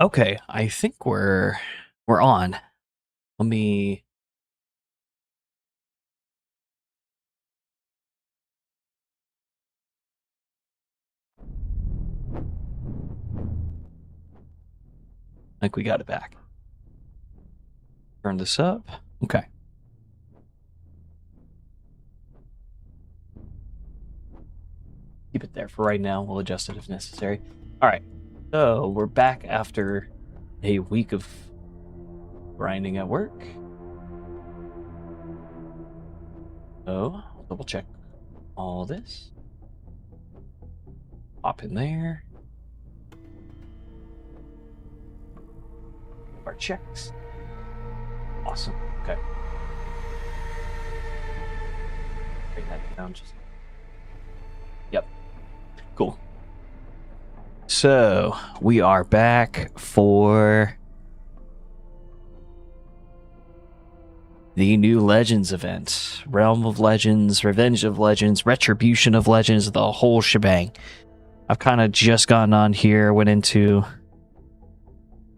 Okay, I think we're on. Let me. I think we got it back. Turn this up. Okay. Keep it there for right now. We'll adjust it if necessary. All right. So we're back after a week of grinding at work. So I'll double check all this. Pop in there. Our checks. Awesome. Okay. Bring that down just. Yep. Cool. So we are back for the new Legends event. Realm of Legends, Revenge of Legends, Retribution of Legends, the whole shebang. I've kind of just gotten on here, went into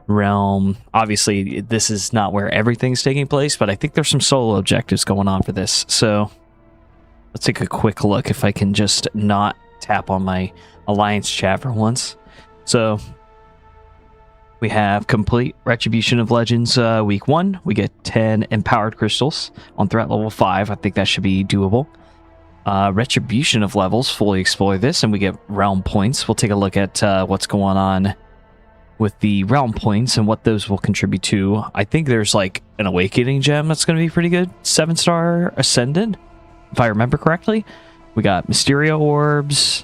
Realm. Obviously, this is not where everything's taking place, but I think there's some solo objectives going on for this. So let's take a quick look if I can just not tap on my Alliance chat for once. So we have complete Retribution of Legends week 1. We get 10 empowered crystals on threat level 5. I think that should be doable. Retribution of levels, fully explore this, and we get realm points. We'll take a look at what's going on with the realm points and what those will contribute to. I think there's like an awakening gem that's going to be pretty good. 7-star ascendant, if I remember correctly. We got Mysterio orbs.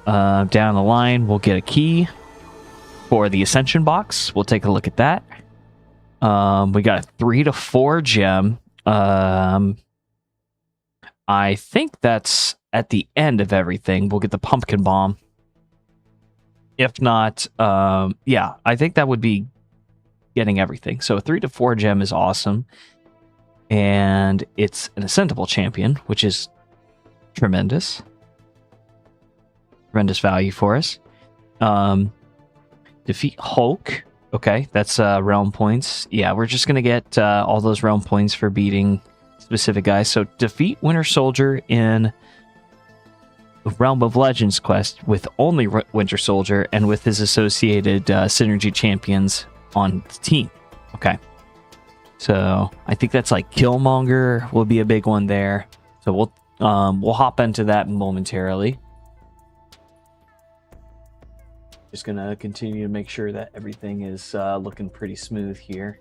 Down the line, we'll get a key for the Ascension box. We'll take a look at that. We got a 3 to 4 gem. I think that's at the end of everything. We'll get the pumpkin bomb. If not, yeah, I think that would be getting everything. So a 3 to 4 gem is awesome. And it's an ascendable champion, which is tremendous. Tremendous value for us. Defeat Hulk. Okay, that's realm points. Yeah, we're just going to get all those realm points for beating specific guys. So defeat Winter Soldier in Realm of Legends quest with only Winter Soldier and with his associated synergy champions on the team. Okay. So I think that's like Killmonger will be a big one there. So we'll hop into that momentarily. Just gonna continue to make sure that everything is looking pretty smooth here.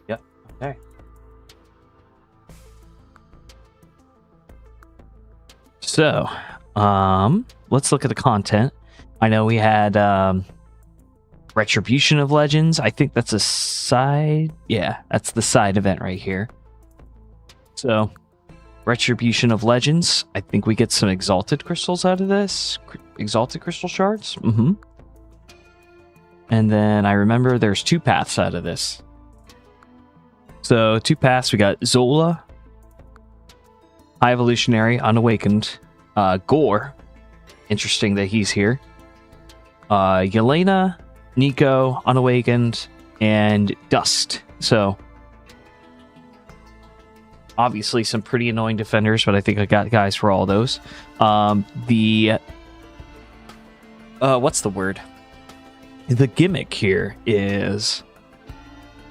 Yep. Okay. So, let's look at the content. I know we had Retribution of Legends. I think that's a side. Yeah, that's the side event right here. So, Retribution of Legends. I think we get some Exalted Crystals out of this. Exalted Crystal Shards. And then I remember there's 2 paths out of this. So, 2 paths. We got Zola, High Evolutionary, Unawakened. Gore. Interesting that he's here. Yelena, Nico, Unawakened, and Dust. So, obviously some pretty annoying defenders, but I think I got guys for all those. What's the word? The gimmick here is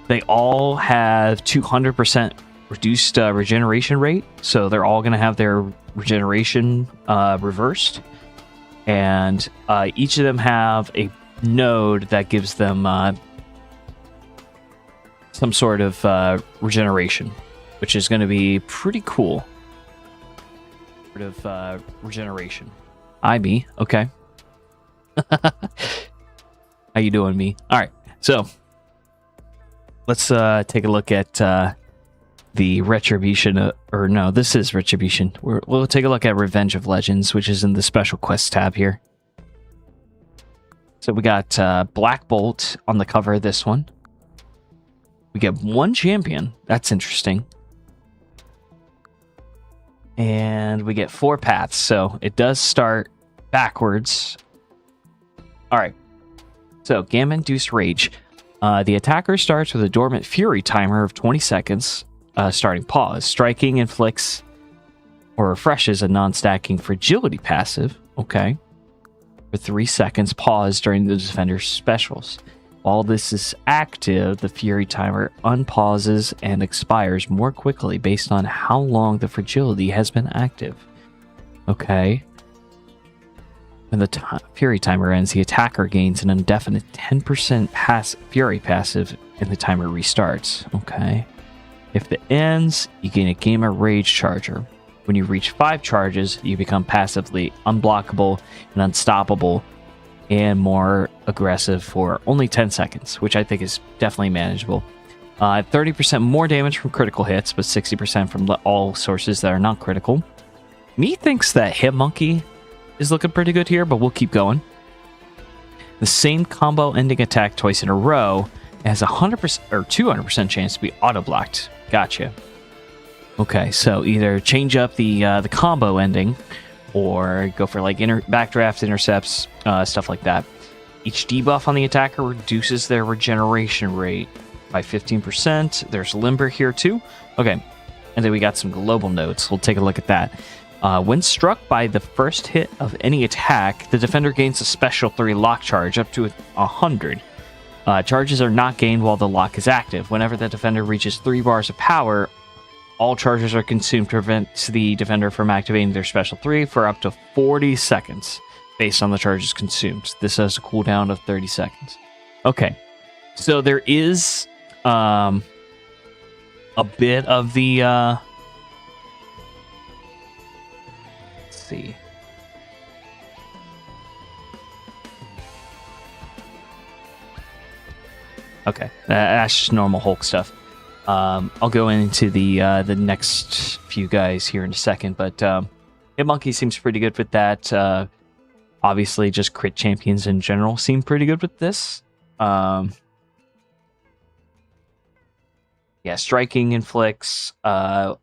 they all have 200% reduced regeneration rate, so they're all going to have their regeneration reversed, and each of them have a node that gives them some sort of regeneration, which is going to be pretty cool. Sort of regeneration. Me. Okay. How you doing, me? All right, so let's take a look at the Retribution, or no, this is Retribution. We'll take a look at Revenge of Legends, which is in the Special Quest tab here. So we got Black Bolt on the cover of this one. We get 1 champion. That's interesting. And we get 4 paths, so it does start backwards. All right. So, Gamma-induced rage. The attacker starts with a dormant fury timer of 20 seconds, starting pause. Striking inflicts or refreshes a non-stacking fragility passive. Okay. For 3 seconds, pause during the defender's specials. While this is active, the fury timer unpauses and expires more quickly based on how long the fragility has been active. Okay. When the fury timer ends, the attacker gains an indefinite 10% fury passive and the timer restarts. Okay. If it ends, you gain a Gamma Rage Charger. When you reach 5 charges, you become passively unblockable and unstoppable and more aggressive for only 10 seconds, which I think is definitely manageable. 30% more damage from critical hits, but 60% from all sources that are not critical. Me thinks that Hitmonkey is looking pretty good here, but we'll keep going. The same combo ending attack twice in a row has 100% or 200% chance to be auto-blocked. Gotcha. Okay, so either change up the combo ending, or go for like backdraft intercepts, stuff like that. Each debuff on the attacker reduces their regeneration rate by 15%. There's Limber here too. Okay, and then we got some global notes. We'll take a look at that. When struck by the first hit of any attack, the defender gains a special 3 lock charge up to 100. Charges are not gained while the lock is active. Whenever the defender reaches 3 bars of power, all charges are consumed to prevent the defender from activating their special 3 for up to 40 seconds based on the charges consumed. This has a cooldown of 30 seconds. Okay, so there is a bit of the... let's see. Okay, that's just normal Hulk stuff. I'll go into the next few guys here in a second, but Hitmonkey seems pretty good with that. Obviously, just crit champions in general seem pretty good with this. Yeah, striking inflicts. I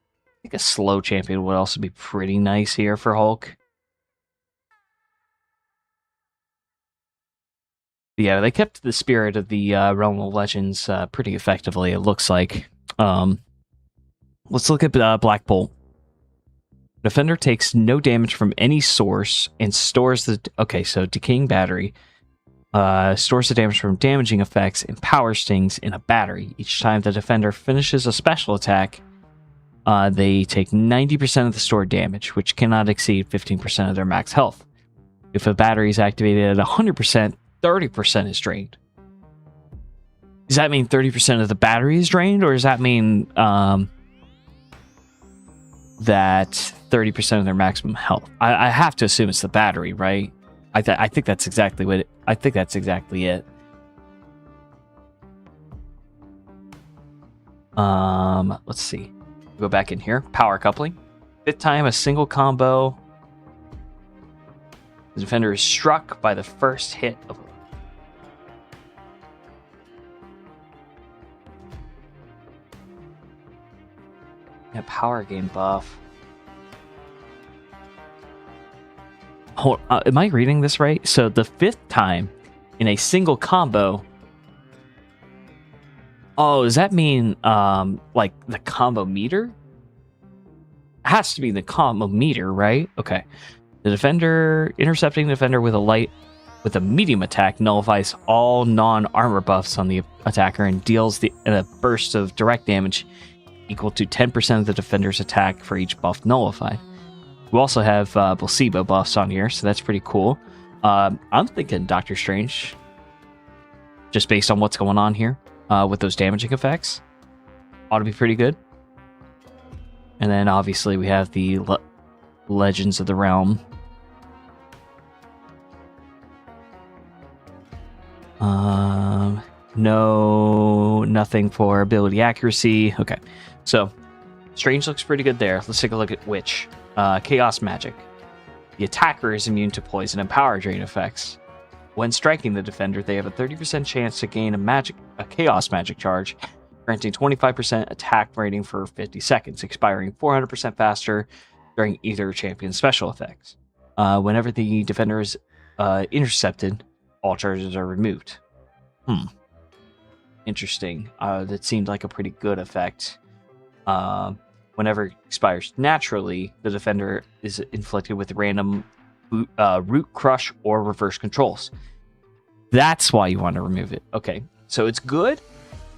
think a slow champion would also be pretty nice here for Hulk. Yeah, they kept the spirit of the Realm of Legends pretty effectively, it looks like. Let's look at Black Bolt. Defender takes no damage from any source and stores the... Okay, so Decaying Battery. Stores the damage from damaging effects and power stings in a battery. Each time the defender finishes a special attack, they take 90% of the stored damage, which cannot exceed 15% of their max health. If a battery is activated at 100%, 30% is drained. Does that mean 30% of the battery is drained, or does that mean that 30% of their maximum health? I have to assume it's the battery, right? I think that's exactly what it, I think that's exactly it. Let's see. Go back in here. Power coupling. 5th time a single combo. The defender is struck by the first hit of power gain buff. Hold, am I reading this right? So the 5th time in a single combo. Oh, does that mean like the combo meter? It has to be the combo meter, right? Okay. The defender intercepting the defender with a medium attack nullifies all non-armor buffs on the attacker and deals a burst of direct damage equal to 10% of the defender's attack for each buff nullified. We also have placebo buffs on here, so that's pretty cool. I'm thinking Doctor Strange, just based on what's going on here with those damaging effects. Ought to be pretty good. And then obviously we have the Legends of the Realm. No, nothing for ability accuracy. Okay, so Strange looks pretty good there. Let's take a look at Witch. Chaos Magic. The attacker is immune to poison and power drain effects. When striking the defender, they have a 30% chance to gain a Chaos Magic charge, granting 25% attack rating for 50 seconds, expiring 400% faster during either champion's special effects. Whenever the defender is intercepted, all charges are removed. Interesting. That seemed like a pretty good effect. Whenever it expires naturally, the defender is inflicted with random root crush or reverse controls. That's why you want to remove it. Okay, so it's good,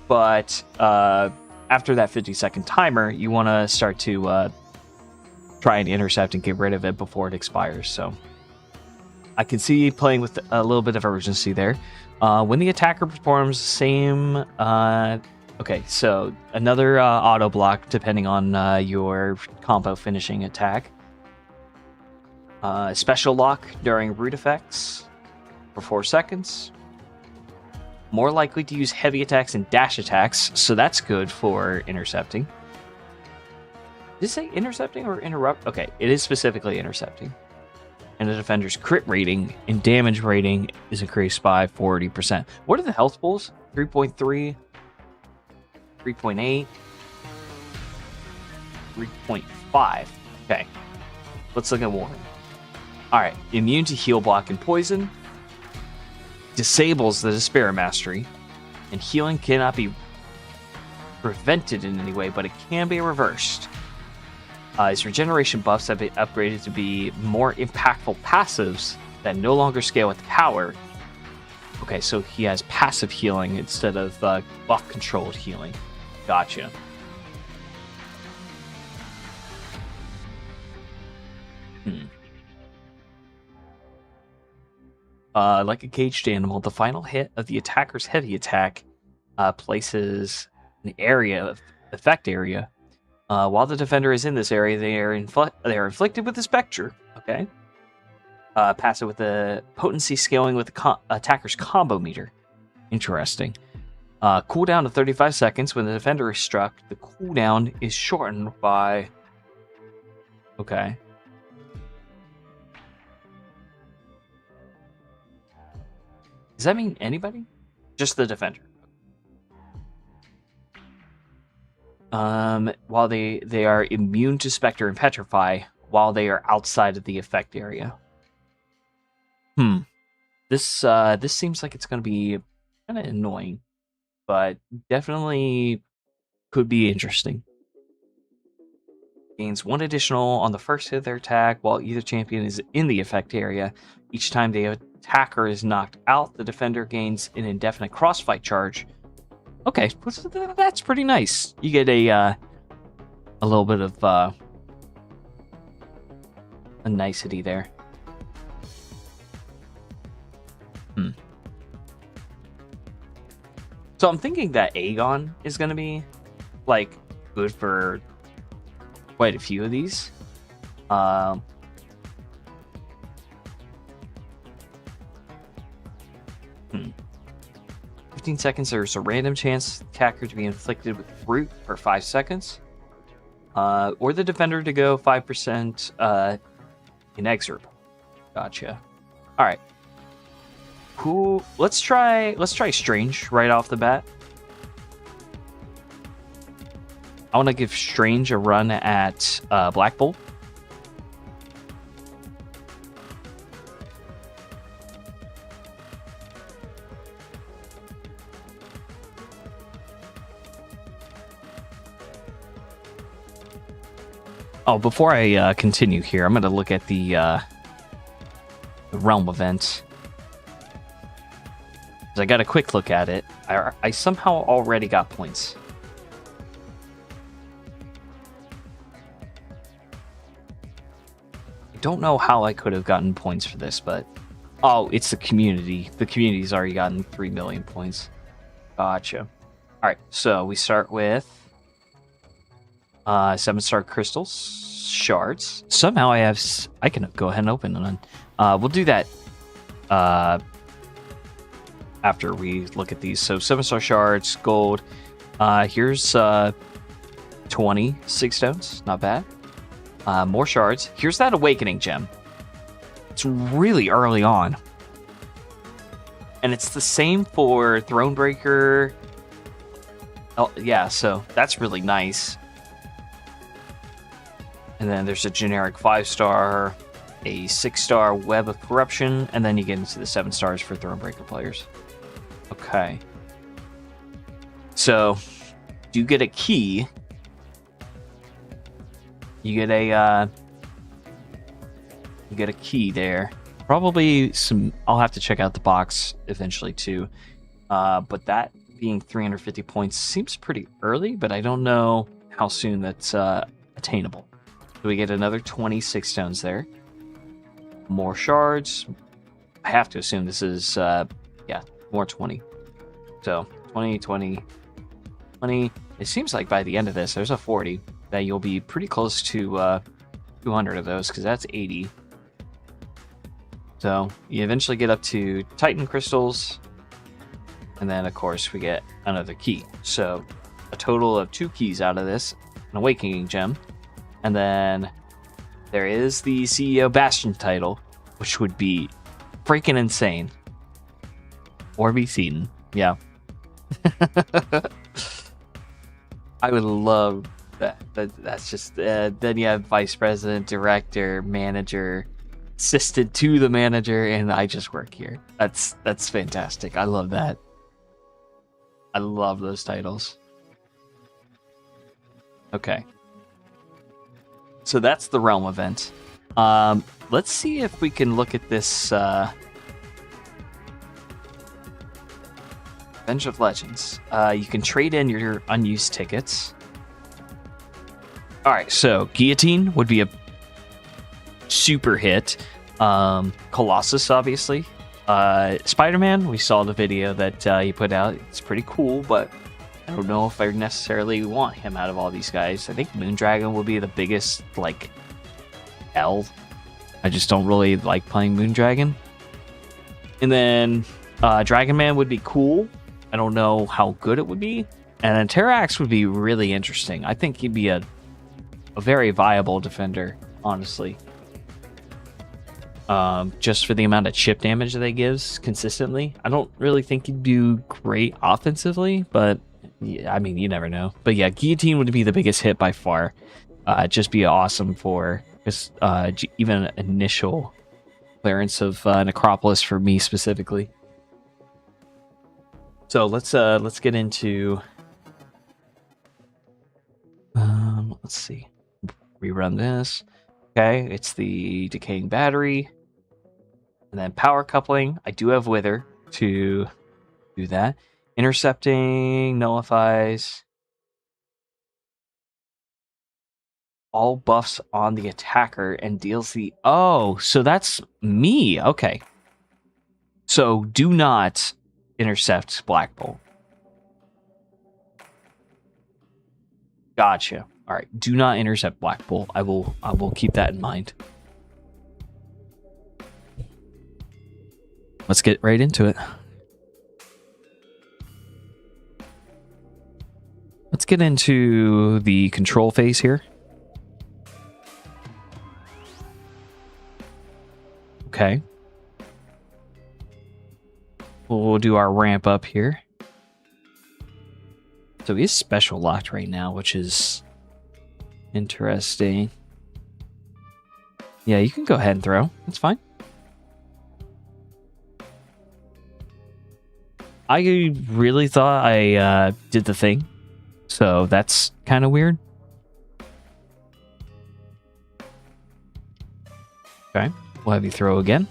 but after that 50-second timer, you want to start to try and intercept and get rid of it before it expires. So I can see playing with a little bit of urgency there. When the attacker performs the same... okay, so another auto block depending on your combo finishing attack. Special lock during root effects for 4 seconds. More likely to use heavy attacks and dash attacks, so that's good for intercepting. Did it say intercepting or interrupt? Okay, it is specifically intercepting. And the defender's crit rating and damage rating is increased by 40%. What are the health pools? 3.3, 3.8, 3.5. Okay, let's look at Warren. Alright, immune to heal, block, and poison. Disables the Despair Mastery. And healing cannot be prevented in any way, but it can be reversed. His regeneration buffs have been upgraded to be more impactful passives that no longer scale with power. Okay, so he has passive healing instead of buff-controlled healing. Gotcha. Like a caged animal, the final hit of the attacker's heavy attack places an effect area. While the defender is in this area, they are inflicted with a Spectre. Okay. Pass it with the potency scaling with the attacker's combo meter. Interesting. Cooldown of 35 seconds. When the defender is struck, the cooldown is shortened by... Okay. Does that mean anybody? Just the defender. While they are immune to Spectre and Petrify while they are outside of the effect area. This seems like it's going to be kind of annoying, but definitely could be interesting. Gains 1 additional on the first hit of their attack while either champion is in the effect area. Each time the attacker is knocked out, the defender gains an indefinite crossfight charge. Okay, that's pretty nice. You get a little bit of a nicety there. So I'm thinking that Aegon is going to be like good for quite a few of these. 15 seconds, there's a random chance the attacker to be inflicted with root for 5 seconds. Or the defender to go 5% inexorable. Gotcha. Alright. Let's try Strange right off the bat. I want to give Strange a run at Black Bolt. Oh, before I continue here, I'm going to look at the Realm event. I got a quick look at it. I somehow already got points. I don't know how I could have gotten points for this, but... Oh, it's the community. The community's already gotten 3 million points. Gotcha. Alright, so we start with... 7-star crystals, shards. Somehow I can go ahead and open them. We'll do that after we look at these. So 7-star shards, gold. Here's 20 sig stones, not bad. More shards. Here's that awakening gem. It's really early on. And it's the same for Thronebreaker. Oh, yeah, so that's really nice. And then there's a generic 5-star, a 6-star Web of Corruption, and then you get into the 7 stars for Thronebreaker players. Okay. So, you get a key. You get a key there. Probably some. I'll have to check out the box eventually too. But that being 350 points seems pretty early, but I don't know how soon that's attainable. So we get another 26 stones there. More shards. I have to assume this is more 20. So 20, 20, 20. It seems like by the end of this, there's a 40 that you'll be pretty close to 200 of those, because that's 80. So you eventually get up to Titan crystals, and then of course we get another key. So a total of 2 keys out of this, an awakening gem, and then there is the CEO Bastion title, which would be freaking insane. Or be Seatin. Yeah. I would love that. That's just then you have vice president, director, manager, assistant to the manager, and I just work here. That's fantastic. I love that. I love those titles. Okay. So that's the Realm event. Let's see if we can look at this Bench of Legends. You can trade in your unused tickets. Alright, so Guillotine would be a super hit. Colossus, obviously. Spider-Man, we saw the video that he put out. It's pretty cool, but I don't know if I necessarily want him out of all these guys. I think Moondragon will be the biggest, like, L. I just don't really like playing Moondragon. And then Dragon Man would be cool. I don't know how good it would be. And then Terrax would be really interesting. I think he'd be a very viable defender, honestly. Just for the amount of chip damage that he gives consistently. I don't really think he'd do great offensively, but yeah, I mean, you never know. But yeah, Guillotine would be the biggest hit by far. Just be awesome for just even initial clearance of Necropolis for me specifically. So let's get into let's see. Rerun this. Okay, it's the decaying battery. And then power coupling. I do have Wither to do that. Intercepting nullifies all buffs on the attacker and deals the... Oh, so that's me. Okay. So do not intercept Black Bolt. Gotcha. All right. Do not intercept Black Bolt. I will keep that in mind. Let's get right into it. Let's get into the control phase here. Okay. We'll do our ramp up here. So he's special locked right now, which is interesting. Yeah, you can go ahead and throw. That's fine. I really thought I did the thing. So that's kind of weird. Okay, we'll have you throw again.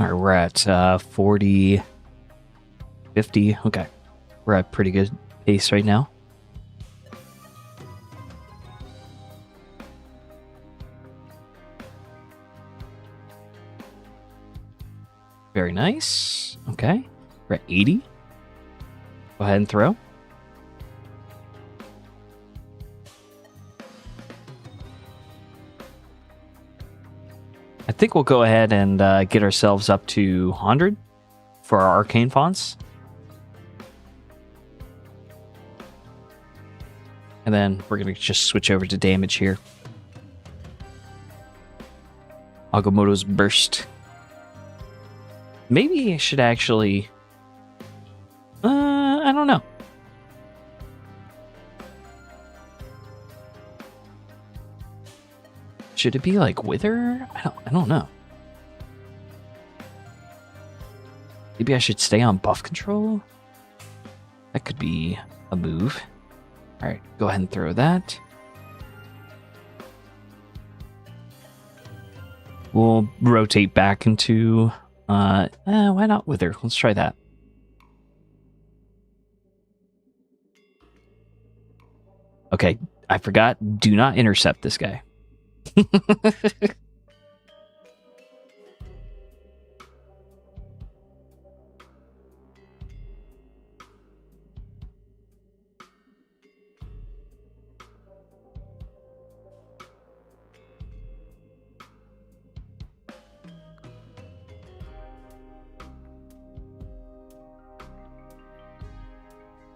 All right, we're at 40, 50. Okay, we're at pretty good pace right now. Very nice. Okay, we're at 80. Go ahead and throw. I think we'll go ahead and get ourselves up to 100 for our arcane fonts. And then we're going to just switch over to damage here. Agamotto's Burst. Maybe I should actually... I don't know. Should it be like Wither? I don't know. Maybe I should stay on buff control? That could be a move. Alright, go ahead and throw that. We'll rotate back into... why not Wither? Let's try that. Okay, I forgot. Do not intercept this guy.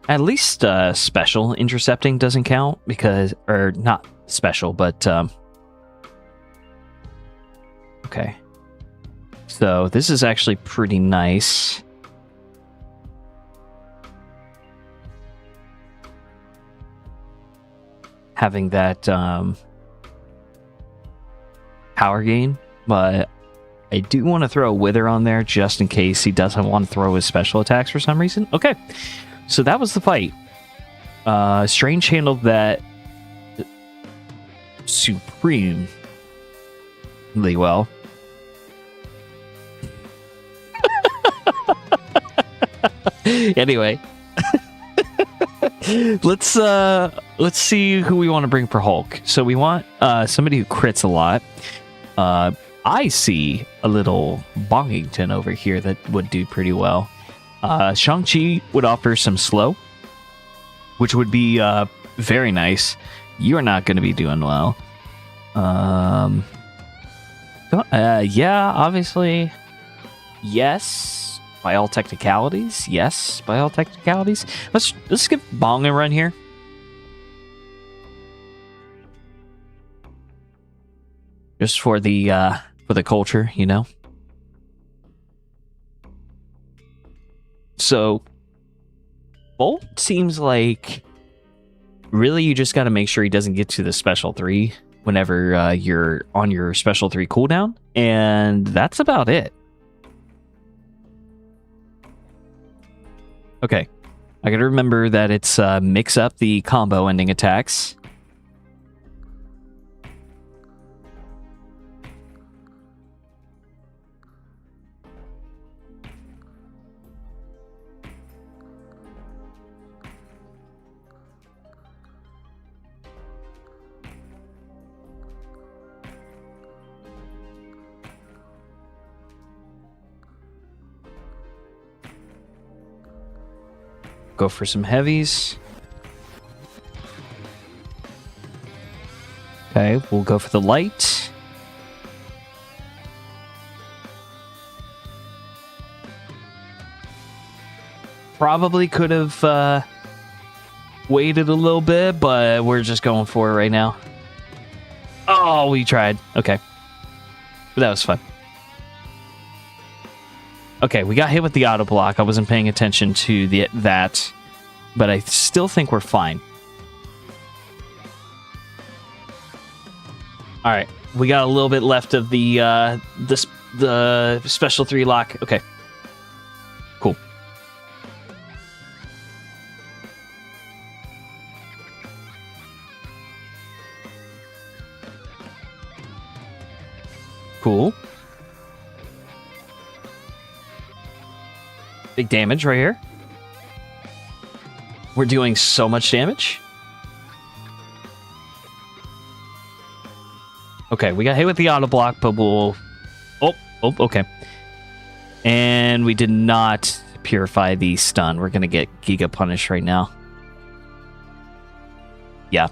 At least special intercepting doesn't count because, or not special, but okay. So this is actually pretty nice. Having that power gain, but I do want to throw a Wither on there just in case he doesn't want to throw his special attacks for some reason. Okay. So that was the fight. Strange handled that supremely well. Anyway, let's see who we want to bring for Hulk. So we want somebody who crits a lot. I see a little Bongington over here that would do pretty well. Shang-Chi would offer some slow, which would be very nice. You're not going to be doing well. Yeah, obviously. Yes, by all technicalities. Yes, by all technicalities. Let's give Bong a run here. Just for the culture, you know. So, Bolt seems like really you just got to make sure he doesn't get to the special 3 whenever you're on your special 3 cooldown, and that's about it. Okay, I gotta remember that it's mix up the combo ending attacks. Go for some heavies. Okay, we'll go for the light. Probably could have waited a little bit, but we're just going for it right now. Oh, we tried. Okay. But that was fun. Okay, we got hit with the auto block. I wasn't paying attention to that, but I still think we're fine. All right, we got a little bit left of the special 3 lock. Okay, cool. Cool. Big damage right here. We're doing so much damage. Okay, we got hit with the auto block, but we'll... Oh, okay. And we did not purify the stun. We're going to get Giga punished right now. Yeah.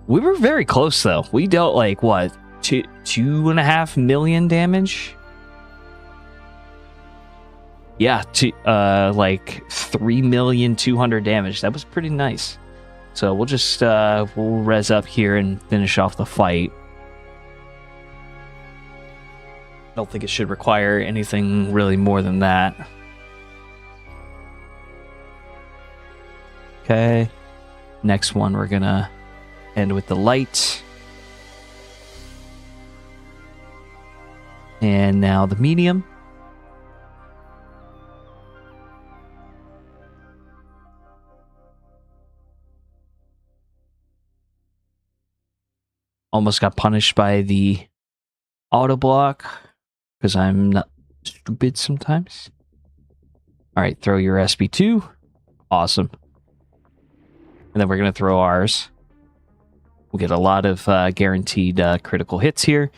We were very close, though. We dealt, like, what? 2.5 million damage? Yeah, like 3,200,000 damage. That was pretty nice. So we'll just we'll res up here and finish off the fight. don't think it should require anything really more than that. Okay. Next one, we're gonna end with the light. And now the medium. Almost got punished by the auto block because I'm not stupid sometimes. All right, throw your SB2. Awesome. And then we're going to throw ours. We'll get a lot of guaranteed critical hits here.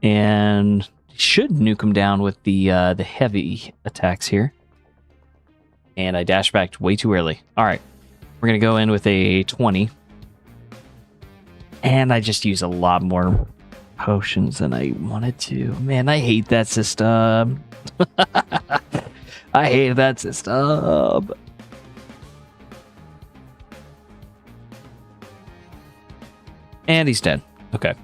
And should nuke him down with the heavy attacks here. And I dashed back way too early. All right. We're going to go in with a 20. And I just use a lot more potions than I wanted to. Man, I hate that system. I hate that system. And he's dead. Okay.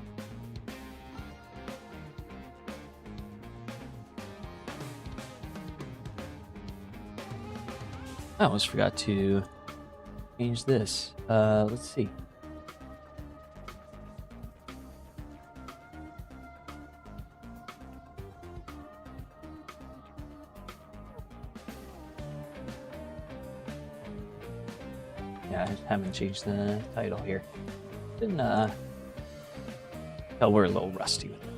I almost forgot to change this. Let's see. Yeah, I haven't changed the title here. Didn't tell we're a little rusty with it.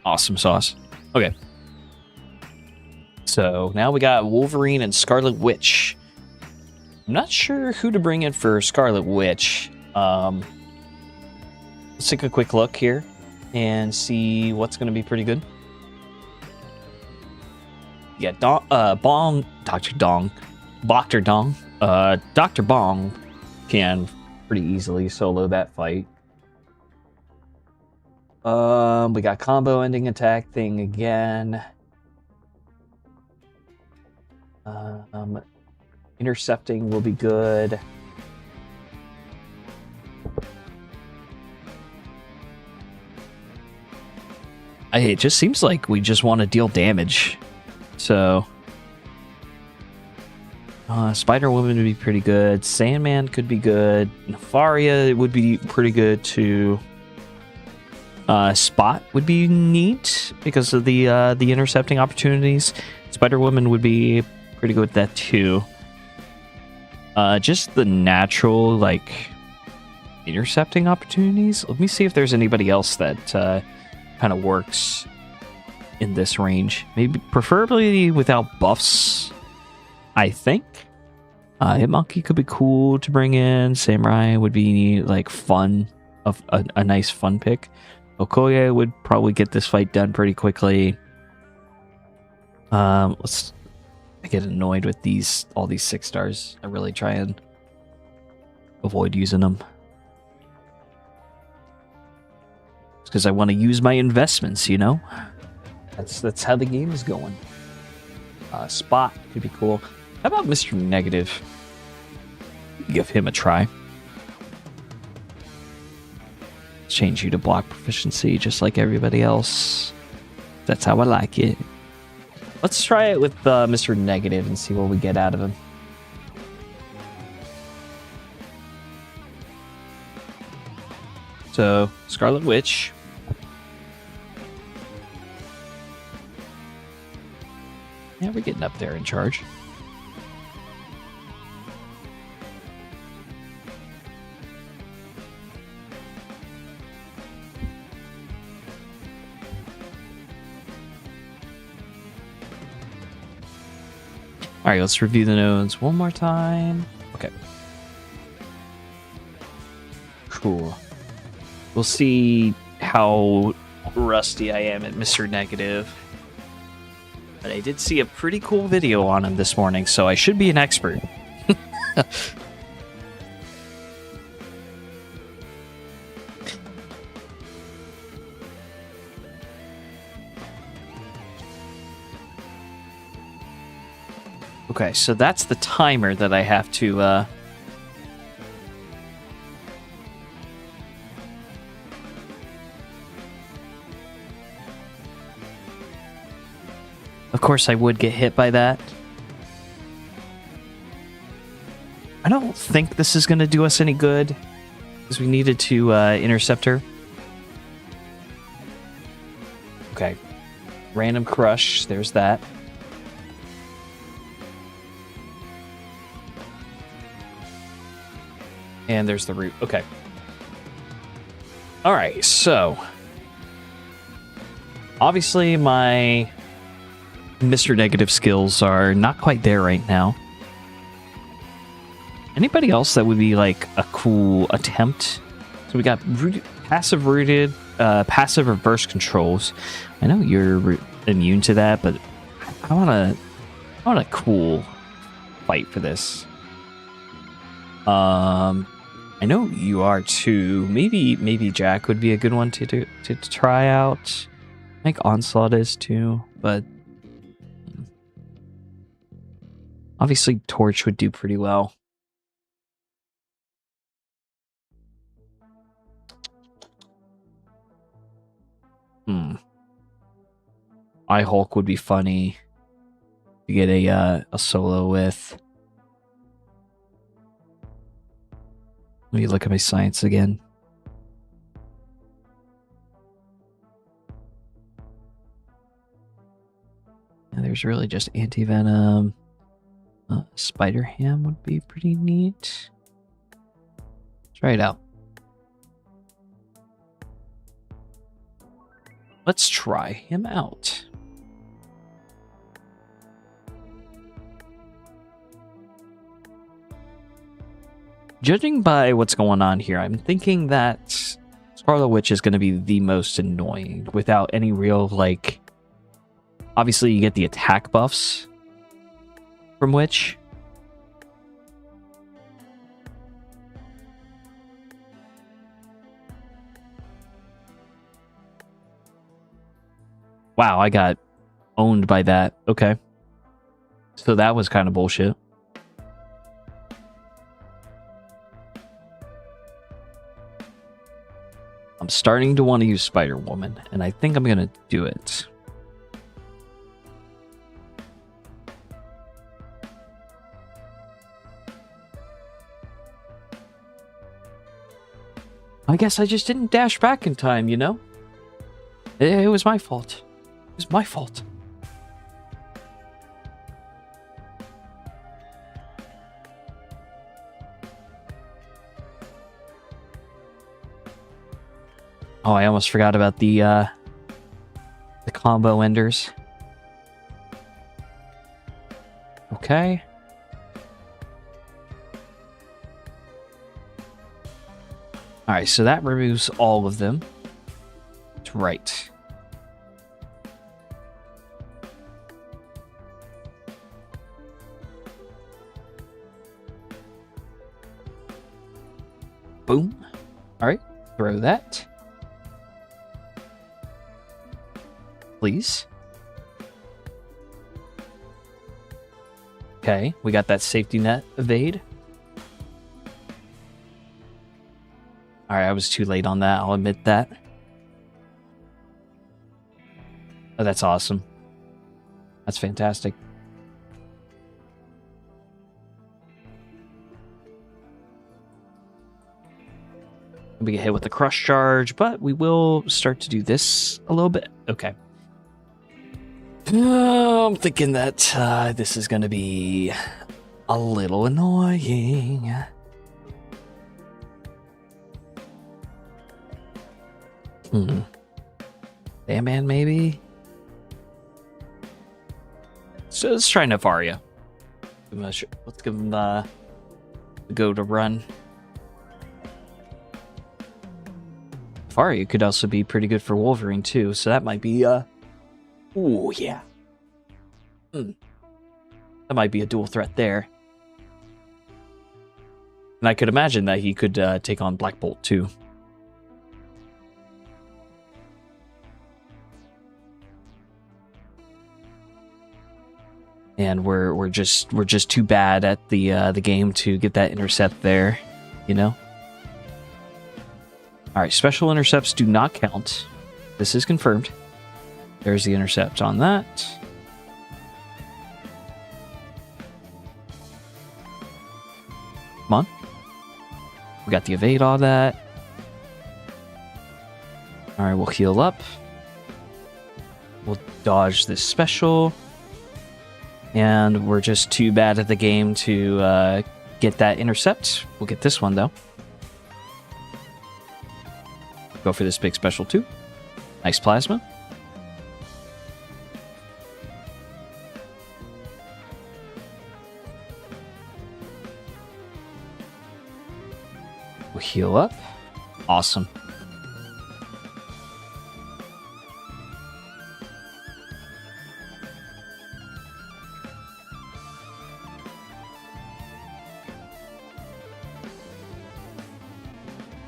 Awesome sauce. Okay. So now we got Wolverine and Scarlet Witch. I'm not sure who to bring in for Scarlet Witch. Let's take a quick look here and see what's going to be pretty good. Yeah, Dr. Dong. Dr. Bong can pretty easily solo that fight. We got combo ending attack thing again. Intercepting will be good. It just seems like we just want to deal damage. So Spider-Woman would be pretty good. Sandman could be good. Nefaria would be pretty good too. Spot would be neat because of the intercepting opportunities. Spider-Woman would be pretty good with that too. Just the natural like intercepting opportunities. Let me see if there's anybody else that kind of works in this range. Maybe preferably without buffs, I think. Mcoc could be cool to bring in. Samurai would be like fun, of a nice fun pick. Okoye would probably get this fight done pretty quickly. I get annoyed with all these 6 stars. I really try and avoid using them. It's because I want to use my investments, you know? That's how the game is going. Spot could be cool. How about Mr. Negative? Give him a try. Change you to block proficiency just like everybody else. That's how I like it. Let's try it with Mr. Negative and see what we get out of him. So, Scarlet Witch. Yeah, we're getting up there in charge. All right, let's review the nodes one more time. Okay. Cool. We'll see how rusty I am at Mr. Negative. But I did see a pretty cool video on him this morning, so I should be an expert. Okay, so that's the timer that I have to... Of course, I would get hit by that. I don't think this is going to do us any good, because we needed to intercept her. Okay. Random crush. There's that. And there's the root. Okay. All right, so... Obviously, my Mr. Negative skills are not quite there right now. Anybody else that would be like a cool attempt? So we got passive rooted, passive reverse controls. I know you're immune to that, but I want a cool fight for this. I know you are too. Maybe Jack would be a good one to try out. I think Onslaught is too, but obviously Torch would do pretty well. I Hulk would be funny to get a solo with. Let me look at my science again. And there's really just anti-venom. Spider Ham would be pretty neat. Try it out. Let's try him out. Judging by what's going on here, I'm thinking that Scarlet Witch is going to be the most annoying without any real, like... Obviously, you get the attack buffs from Witch. Wow, I got owned by that. Okay. So that was kind of bullshit. I'm starting to want to use Spider-Woman, and I think I'm going to do it. I guess I just didn't dash back in time, you know? It was my fault. It was my fault. Oh, I almost forgot about the combo enders. Okay. Alright, so that removes all of them. That's right. Boom. Alright, throw that. Please. Okay, we got that safety net evade. Alright, I was too late on that, I'll admit that. Oh, that's awesome. That's fantastic. We get hit with the crush charge, but we will start to do this a little bit. Okay. I'm thinking that this is going to be a little annoying. Sandman, maybe? So let's try Nefaria. Let's give him the go to run. Nefaria could also be pretty good for Wolverine, too, so that might be ooh, yeah. That might be a dual threat there. And I could imagine that he could take on Black Bolt, too. and we're just too bad at the game to get that intercept there, you know. All right, special intercepts do not count. This is confirmed. There's the intercept on that. Come on. We got the evade on that. All right, we'll heal up. We'll dodge this special. And we're just too bad at the game to get that intercept. We'll get this one, though. Go for this big special, too. Nice plasma. We'll heal up. Awesome.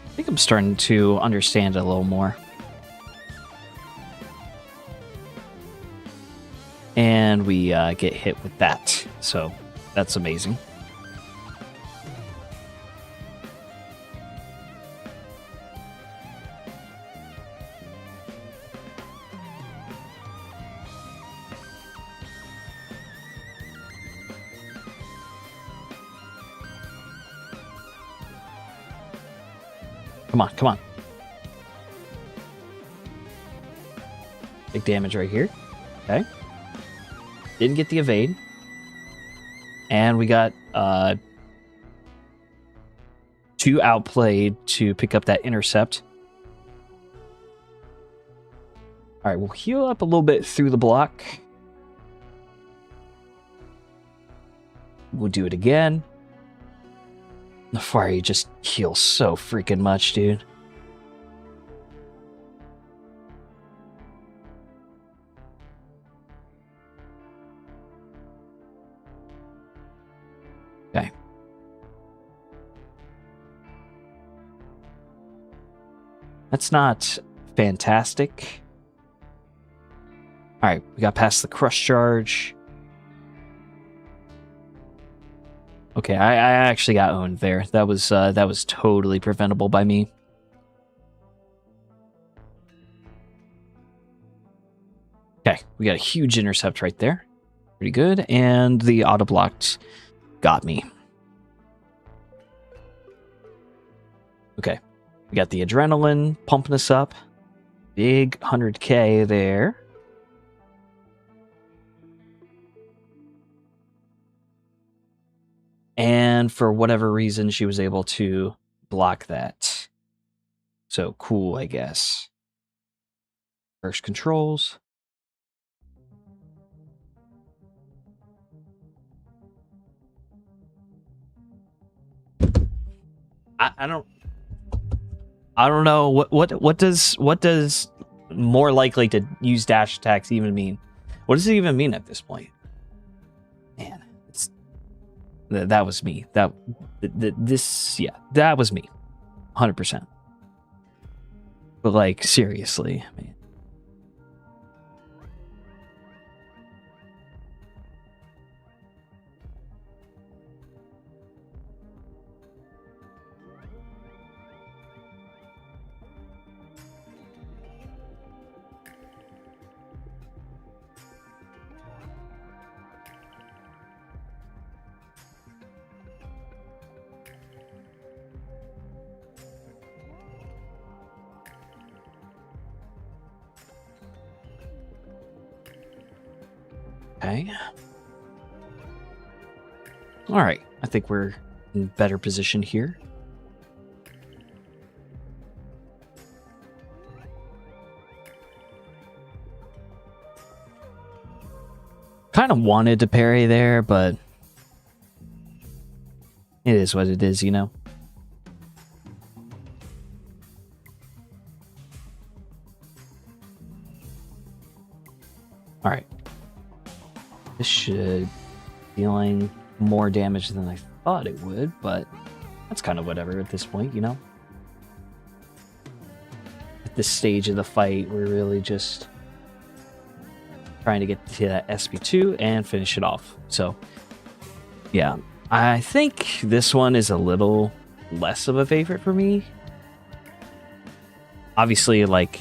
I think I'm starting to understand it a little more. And we get hit with that. So that's amazing. Come on, come on. Big damage right here. Okay. Didn't get the evade. And we got two outplayed to pick up that intercept. All right, we'll heal up a little bit through the block. We'll do it again. The fire just heals so freaking much, dude. Okay. That's not fantastic. All right, we got past the crush charge. Okay, I actually got owned there. That was totally preventable by me. Okay, we got a huge intercept right there. Pretty good. And the auto blocked got me. Okay, we got the adrenaline pumping us up. Big 100K there. And for whatever reason, she was able to block that. So cool, I guess. First controls. I don't know what does more likely to use dash attacks even mean? What does it even mean at this point? Man, that was me. That was me. 100%. But like seriously, man. Okay. All right. I think we're in better position here. Kind of wanted to parry there, but it is what it is, you know? All right. This should be dealing more damage than I thought it would, but that's kind of whatever at this point, you know? At this stage of the fight, we're really just trying to get to that SP2 and finish it off. So, yeah, I think this one is a little less of a favorite for me. Obviously, like,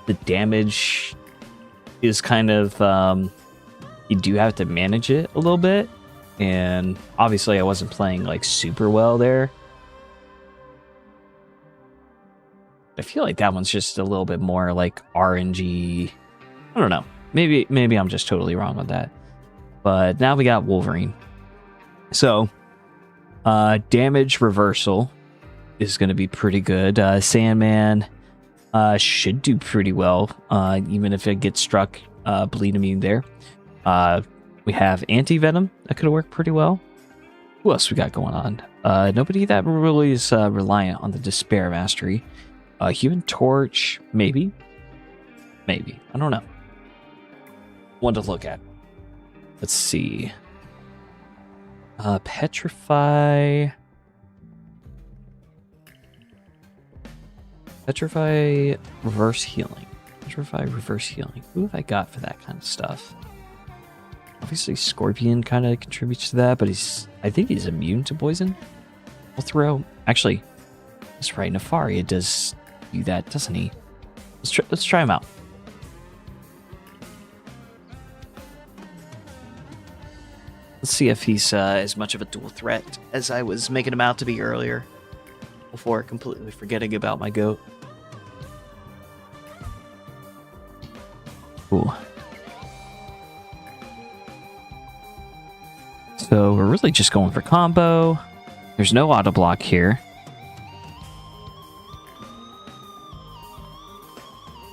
the damage is kind of, you do have to manage it a little bit. And obviously I wasn't playing like super well there. I feel like that one's just a little bit more like RNG. I don't know. Maybe I'm just totally wrong on that. But now we got Wolverine. So, damage reversal is going to be pretty good. Sandman should do pretty well, even if it gets struck, bleed immune there. We have anti-venom that could work pretty well. Who else we got going on? Nobody that really is reliant on the despair mastery. Human torch, maybe. I don't know. One to look at. Let's see. Petrify, reverse healing. Petrify, reverse healing. Who have I got for that kind of stuff? Obviously, Scorpion kind of contributes to that, but I think he's immune to poison. We'll throw. Actually, that's right. Nefari does do that, doesn't he? Let's try him out. Let's see if he's as much of a dual threat as I was making him out to be earlier, before completely forgetting about my goat. Cool. So we're really just going for combo. There's no auto block here.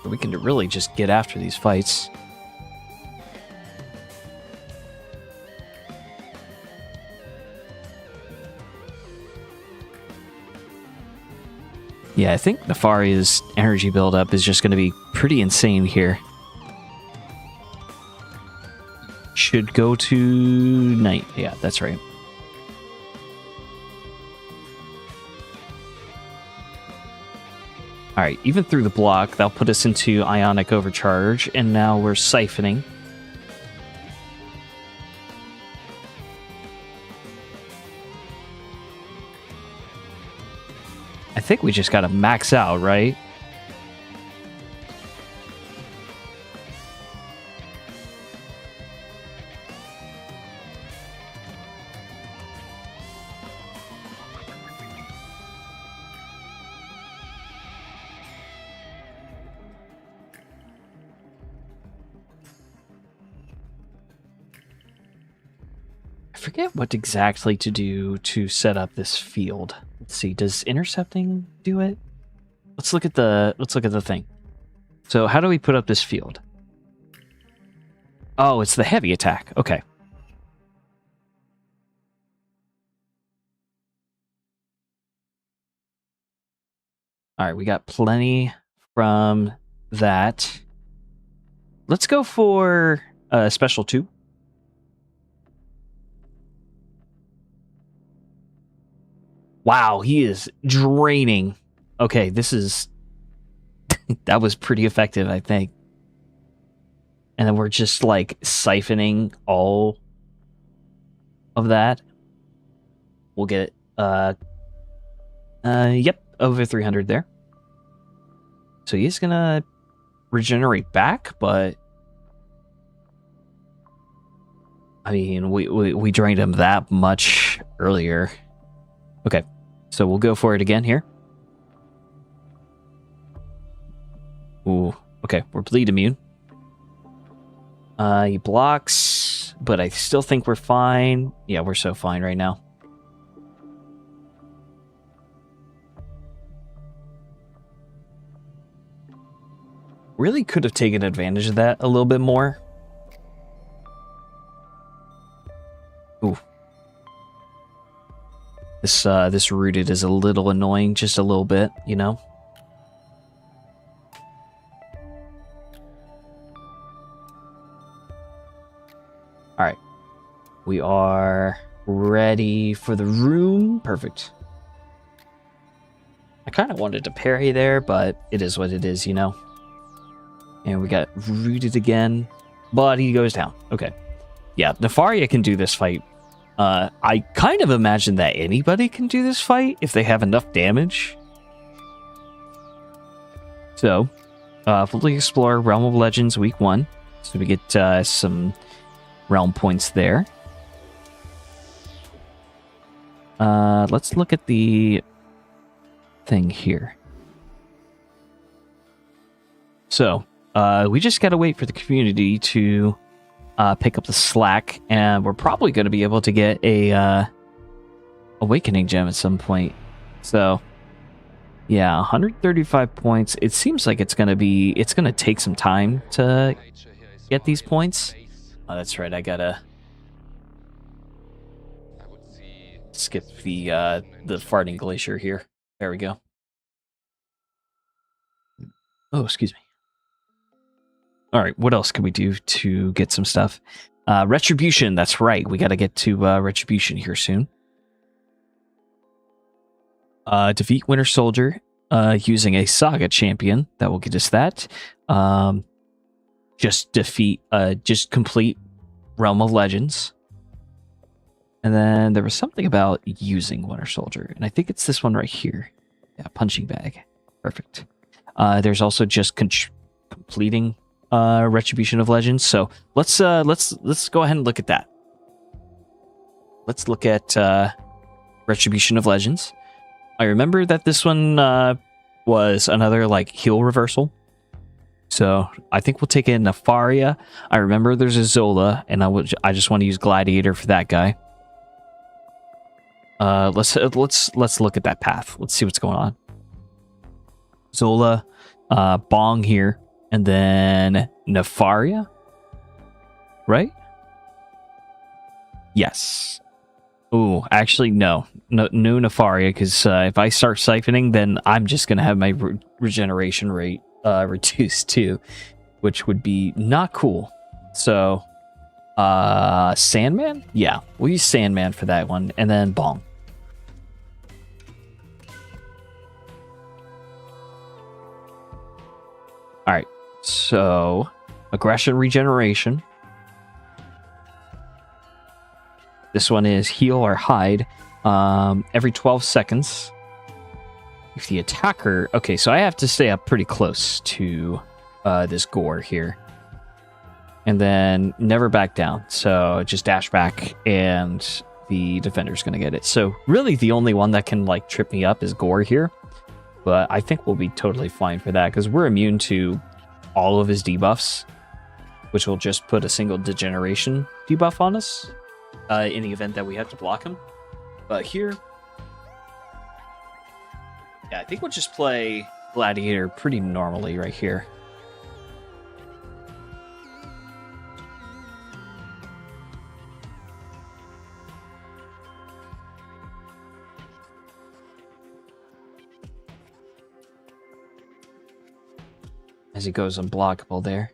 So we can really just get after these fights. Yeah, I think Nefari's energy buildup is just going to be pretty insane here. Should go to night. Yeah, that's right. Alright, even through the block, that'll put us into Ionic Overcharge, and now we're siphoning. I think we just gotta max out, right? I forget what exactly to do to set up this field. Let's see, does intercepting do it? Let's look at the thing. So how do we put up this field? Oh, it's the heavy attack. Okay. All right, we got plenty from that. Let's go for special 2. Wow, he is draining. Okay, this is... that was pretty effective, I think. And then we're just, like, siphoning all of that. We'll get, yep, over 300 there. So he's gonna regenerate back, but... I mean, we drained him that much earlier. Okay. So we'll go for it again here. Ooh, okay, we're bleed immune. He blocks, but I still think we're fine. Yeah, we're so fine right now. Really could have taken advantage of that a little bit more. Ooh. This rooted is a little annoying, just a little bit, you know? Alright. We are ready for the room. Perfect. I kind of wanted to parry there, but it is what it is, you know? And we got rooted again. but he goes down. Okay. Yeah, Nefaria can do this fight. I kind of imagine that anybody can do this fight if they have enough damage. So, fully explore Realm of Legends Week 1. So we get some realm points there. Let's look at the thing here. So, we just gotta wait for the community to pick up the slack, and we're probably going to be able to get a awakening gem at some point. So, yeah, 135 points. It seems like it's going to take some time to get these points. Oh, that's right. I gotta skip the farting glacier here. There we go. Oh, excuse me. All right, what else can we do to get some stuff? Retribution, that's right. We got to get to Retribution here soon. Defeat Winter Soldier using a Saga champion. That will get us that. Just complete Realm of Legends. And then there was something about using Winter Soldier. And I think it's this one right here. Yeah, Punching Bag. Perfect. There's also just completing Retribution of Legends. So let's go ahead and look at that. Let's look at Retribution of Legends. I remember that this one was another like heal reversal. So I think we'll take in Nefaria. I remember there's a Zola, and I just want to use Gladiator for that guy. Let's look at that path. Let's see what's going on. Zola, Bong here. And then Nefaria, right? Yes. Ooh, actually, no Nefaria, because if I start siphoning, then I'm just going to have my regeneration rate reduced too, which would be not cool. So, Sandman? Yeah, we'll use Sandman for that one, and then Bong. All right. So, aggression regeneration. This one is heal or hide every 12 seconds. If the attacker... Okay, so I have to stay up pretty close to this gore here. And then never back down. So just dash back and the defender's going to get it. So really the only one that can like trip me up is gore here. But I think we'll be totally fine for that because we're immune to all of his debuffs, which will just put a single degeneration debuff on us in the event that we have to block him. But here, yeah, I think we'll just play Gladiator pretty normally right here. As he goes unblockable there.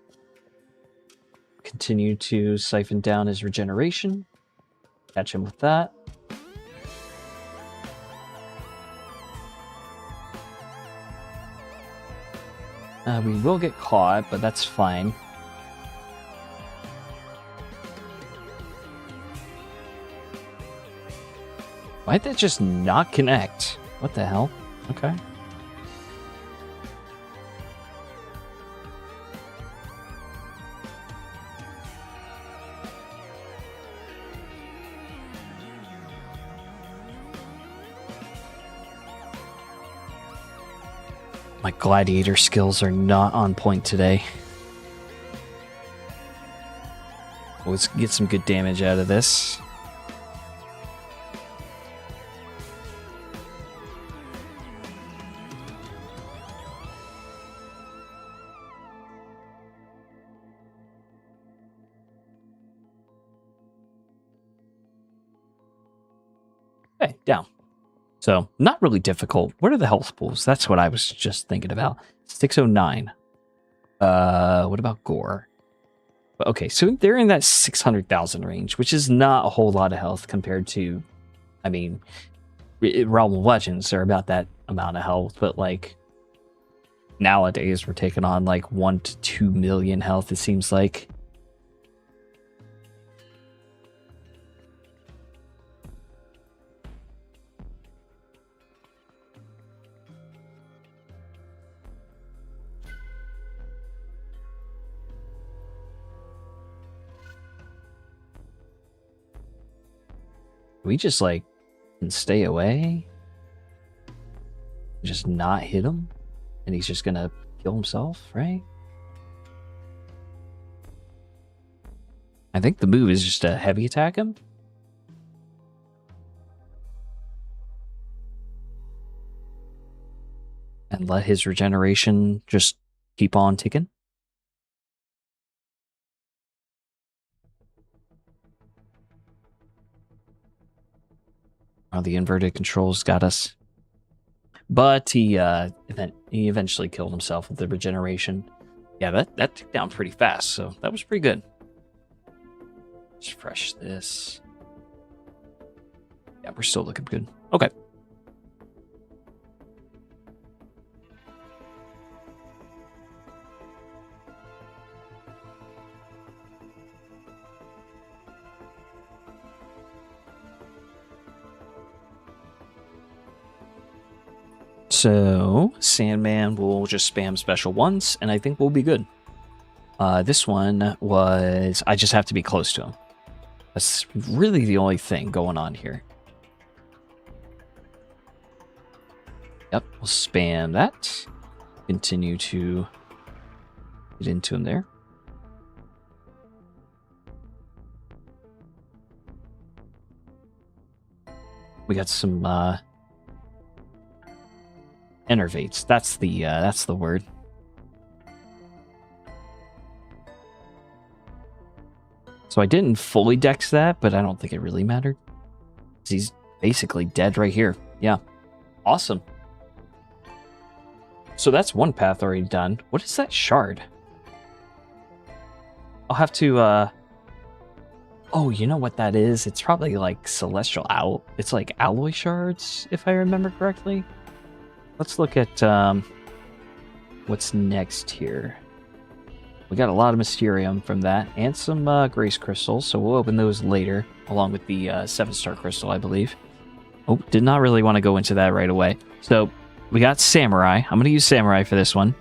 Continue to siphon down his regeneration. Catch him with that. We will get caught, but that's fine. Why'd that just not connect? What the hell? Okay. My gladiator skills are not on point today. Let's get some good damage out of this. Okay, down. So, not really difficult. What are the health pools? That's what I was just thinking about. 609. What about gore? Okay, so they're in that 600,000 range, which is not a whole lot of health compared to, I mean, Realm of Legends are about that amount of health, but like nowadays we're taking on like 1 to 2 million health, it seems like. We just, like, can stay away? Just not hit him? And he's just gonna kill himself, right? I think the move is just to heavy attack him. And let his regeneration just keep on ticking. Oh, the inverted controls got us. But he eventually killed himself with the regeneration. Yeah, that took down pretty fast, so that was pretty good. Let's refresh this. Yeah, we're still looking good. Okay. So, Sandman will just spam special once, and I think we'll be good. This one was... I just have to be close to him. That's really the only thing going on here. Yep, we'll spam that. Continue to get into him there. We got some enervates. That's the word. So I didn't fully dex that, but I don't think it really mattered. He's basically dead right here. Yeah. Awesome. So that's one path already done. What is that shard? I'll have to, oh, you know what that is? It's probably like celestial owl. It's like alloy shards, if I remember correctly. Let's look at what's next here. We got a lot of Mysterium from that, and some Grace Crystals, so we'll open those later, along with the 7-star Crystal, I believe. Oh, did not really want to go into that right away. So, we got Samurai. I'm going to use Samurai for this one.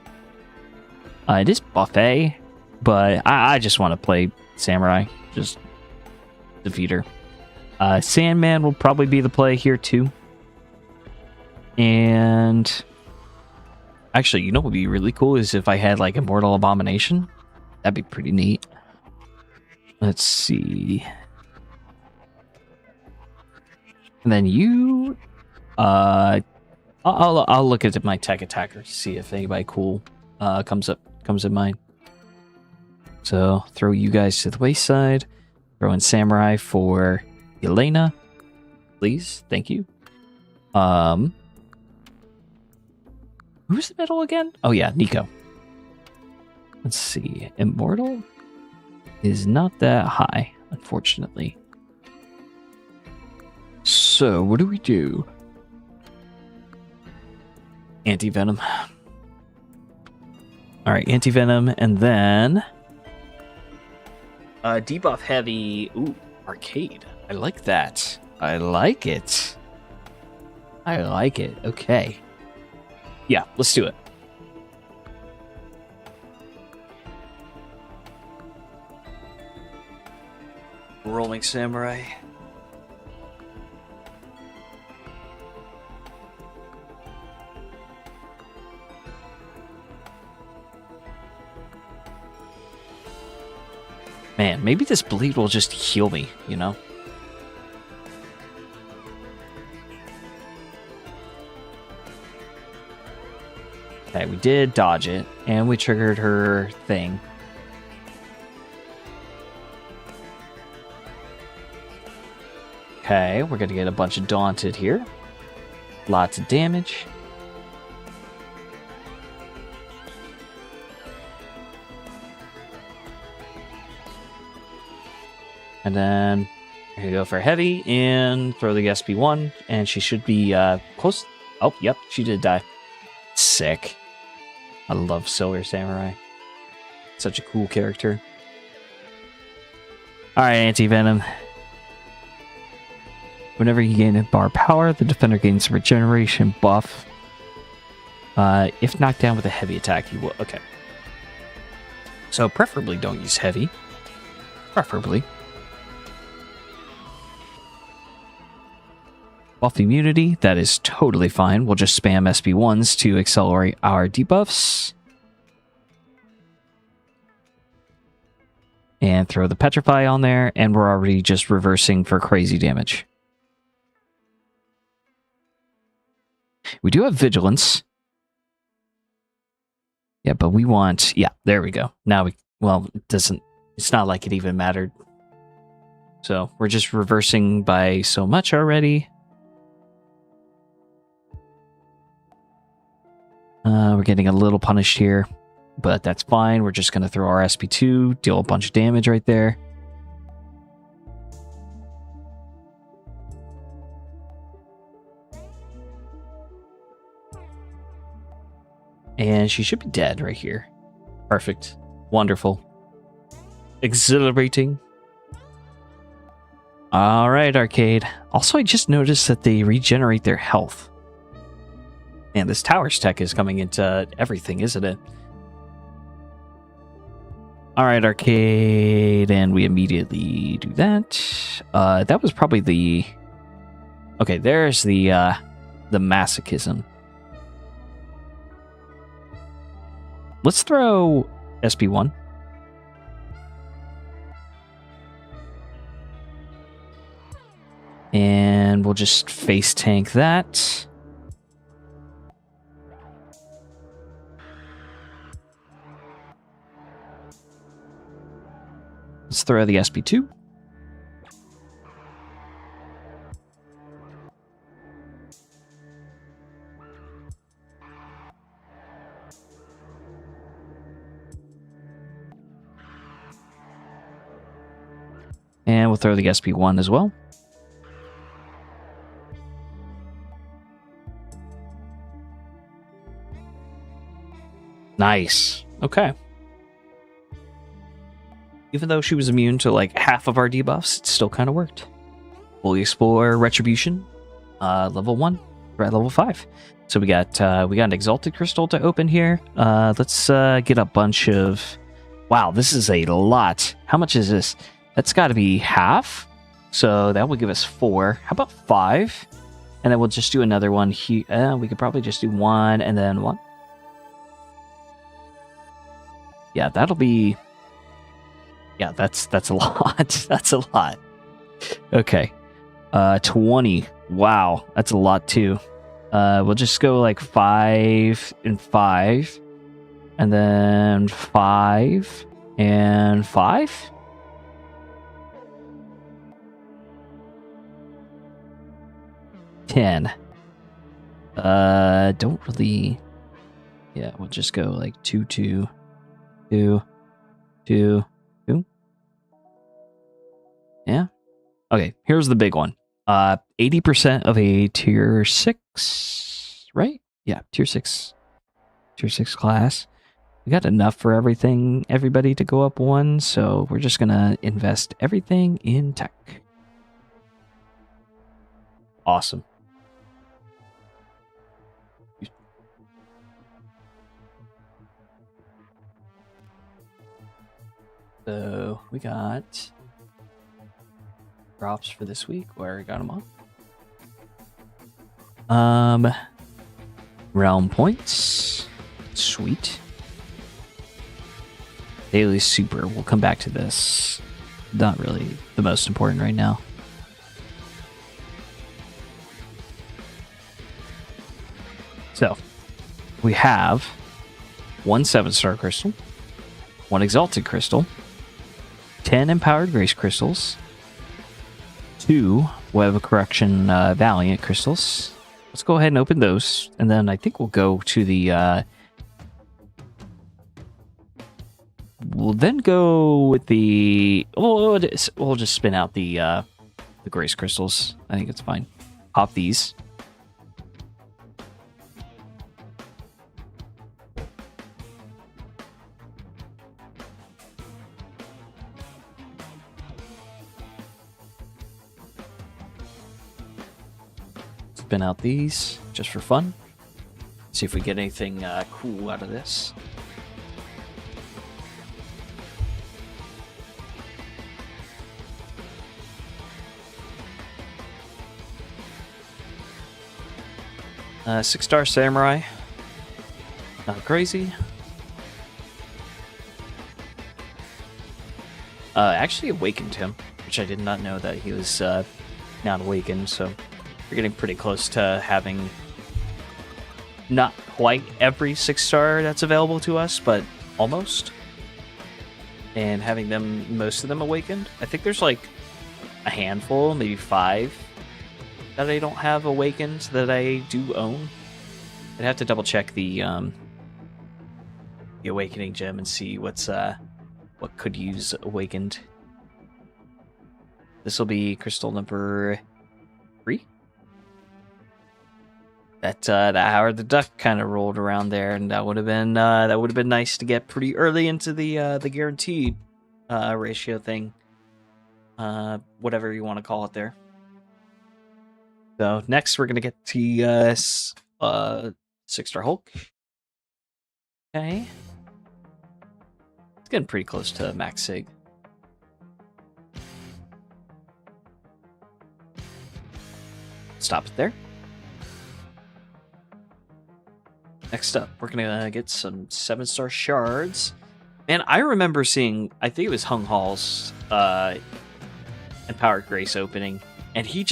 It is Buffet, but I just want to play Samurai. Just defeat her. Sandman will probably be the play here, too. And... actually, you know what would be really cool is if I had, like, Immortal Abomination. That'd be pretty neat. Let's see. And then you... I'll look at my tech attacker to see if anybody cool comes in mind. So, throw you guys to the wayside. Throw in Samurai for Elena. Please. Thank you. Who's the middle again? Oh yeah, Nico. Let's see. Immortal is not that high, unfortunately. So, what do we do? Anti-Venom. Alright, Anti-Venom, and then... debuff heavy... Ooh, Arcade. I like that. I like it. I like it. Okay. Yeah, let's do it. Rolling Samurai. Man, maybe this bleed will just heal me, you know? Okay, we did dodge it, and we triggered her thing. Okay, we're gonna get a bunch of Daunted here. Lots of damage. And then we're gonna go for heavy and throw the SP1, and she should be close. Oh, yep, she did die. Sick. I love Silver Samurai. Such a cool character. Alright, Anti-Venom. Whenever you gain a bar power, the defender gains a regeneration buff. If knocked down with a heavy attack, you will... Okay. So, preferably don't use heavy. Preferably. Buff immunity, that is totally fine. We'll just spam SB1s to accelerate our debuffs. And throw the Petrify on there, and we're already just reversing for crazy damage. We do have Vigilance. Yeah, but we want... Yeah, there we go. Now we... Well, it doesn't... It's not like it even mattered. So, we're just reversing by so much already. We're getting a little punished here. But that's fine. We're just going to throw our SP2, deal a bunch of damage right there. And she should be dead right here. Perfect. Wonderful. Exhilarating. Alright, Arcade. Also, I just noticed that they regenerate their health. And this Towers tech is coming into everything, isn't it? Alright, Arcade, and we immediately do that. That was probably the... Okay, there's the masochism. Let's throw SB1. And we'll just face tank that. Let's throw the SB2. And we'll throw the SB1 as well. Nice. Okay. Even though she was immune to like half of our debuffs, it still kind of worked. Fully Explore Retribution, level 1, we're at level 5. So we got an Exalted Crystal to open here. Let's get a bunch of... Wow, this is a lot. How much is this? That's got to be half. So that will give us 4. How about 5? And then we'll just do another one here. We could probably just do 1 and then 1. Yeah, that'll be... Yeah, that's a lot. That's a lot. Okay. 20. Wow, that's a lot too. We'll just go like 5 and 5. And then 5 and 5. $10. Don't really... Yeah, we'll just go like 2, 2, 2, 2, 2. Yeah. Okay, here's the big one. 80% of a tier 6, right? Yeah, tier 6 class. We got enough for everybody to go up 1, so we're just gonna invest everything in tech. Awesome. So we got drops for this week. Where we got them on. Realm points. Sweet. Daily super. We'll come back to this. Not really the most important right now. So we have 1 7-star crystal, 1 exalted crystal, 10 empowered grace crystals, 2 web of correction valiant crystals. Let's go ahead and open those, and then I think we'll go to the we'll then go with the we'll just spin out the grace crystals. I think it's fine. Pop these. Spin out these just for fun. See if we get anything cool out of this. 6-star samurai. Not crazy. Actually awakened him, which I did not know that he was not awakened, so we're getting pretty close to having not quite every 6-star that's available to us, but almost. And having most of them awakened. I think there's like a handful, maybe 5, that I don't have awakened that I do own. I'd have to double check the awakening gem and see what could use awakened. This will be crystal number 3. That Howard the Duck kind of rolled around there, and that would have been nice to get pretty early into the guaranteed ratio thing, whatever you want to call it there. So next we're gonna get the 6-star Hulk. Okay, it's getting pretty close to max sig. Stop it there. Next up, we're gonna get some 7-star shards. Man, I remember seeing, I think it was Hung Hall's Empowered Grace opening, and he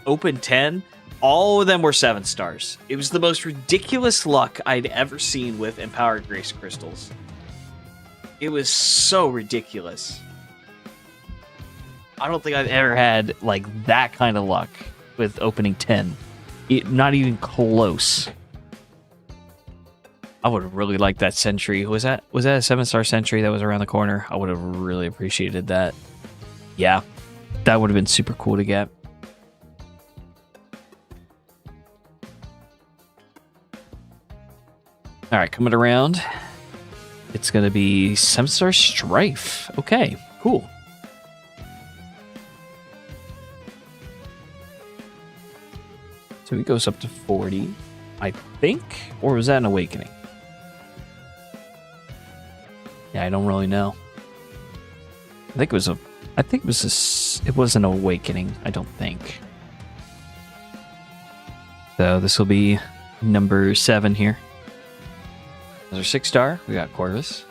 opened 10. All of them were 7 stars. It was the most ridiculous luck I'd ever seen with Empowered Grace crystals. It was so ridiculous. I don't think I've ever had like that kind of luck with opening 10. Not even close. I would have really liked that sentry. Was that a 7-star sentry that was around the corner? I would have really appreciated that. Yeah, that would have been super cool to get. All right, coming around. It's going to be 7-star Strife. Okay, cool. So it goes up to 40, I think, or was that an awakening? Yeah, I don't really know. It was an awakening, I don't think. So this will be number 7 here. Those are 6-star. We got Corvus.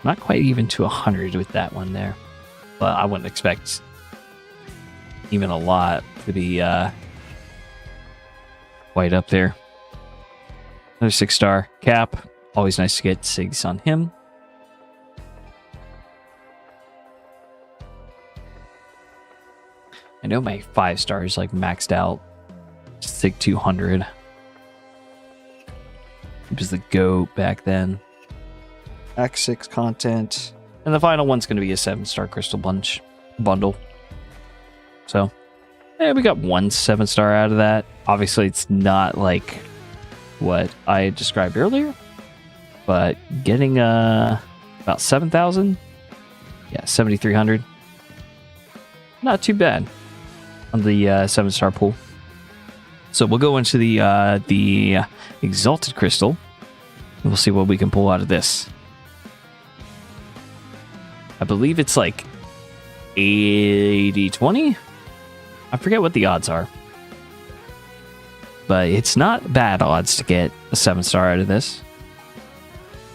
Not quite even to 100 with that one there. But I wouldn't expect even a lot to be quite up there. Another 6-star Cap. Always nice to get SIGs on him. I know my 5-star is like maxed out. SIG 200. He was the GOAT back then. Act 6 content. And the final one's going to be a 7-star Crystal bundle. So, yeah, we got one 7-star out of that. Obviously, it's not like what I described earlier. But getting about 7,000. Yeah, 7,300. Not too bad on the 7-star pool. So we'll go into the Exalted Crystal. And we'll see what we can pull out of this. I believe it's like 80-20. I forget what the odds are. But it's not bad odds to get a 7-star out of this.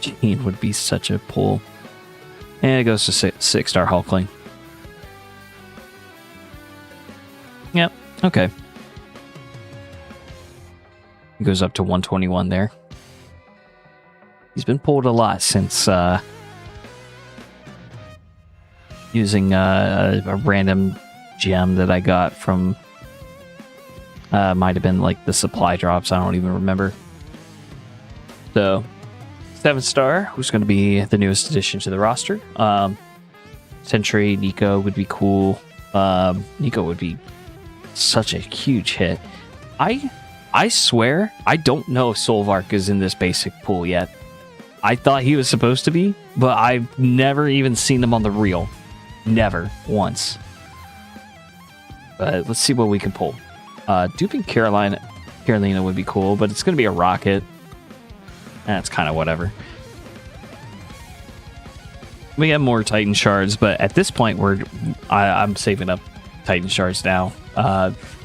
Gene would be such a pull. And it goes to 6-star Hulkling. Yep, okay. It goes up to 121 there. He's been pulled a lot since using a random gem that I got from might have been like the supply drops. I don't even remember. So 7-star, who's going to be the newest addition to the roster. Sentry Nico would be cool. Nico would be such a huge hit. I swear I don't know if Solvark is in this basic pool yet. I thought he was supposed to be, but I've never even seen him on the reel. Never once. But let's see what we can pull. Duping Carolina would be cool, but it's going to be a rocket. That's kind of whatever. We have more Titan shards, but at this point, I'm saving up Titan shards now.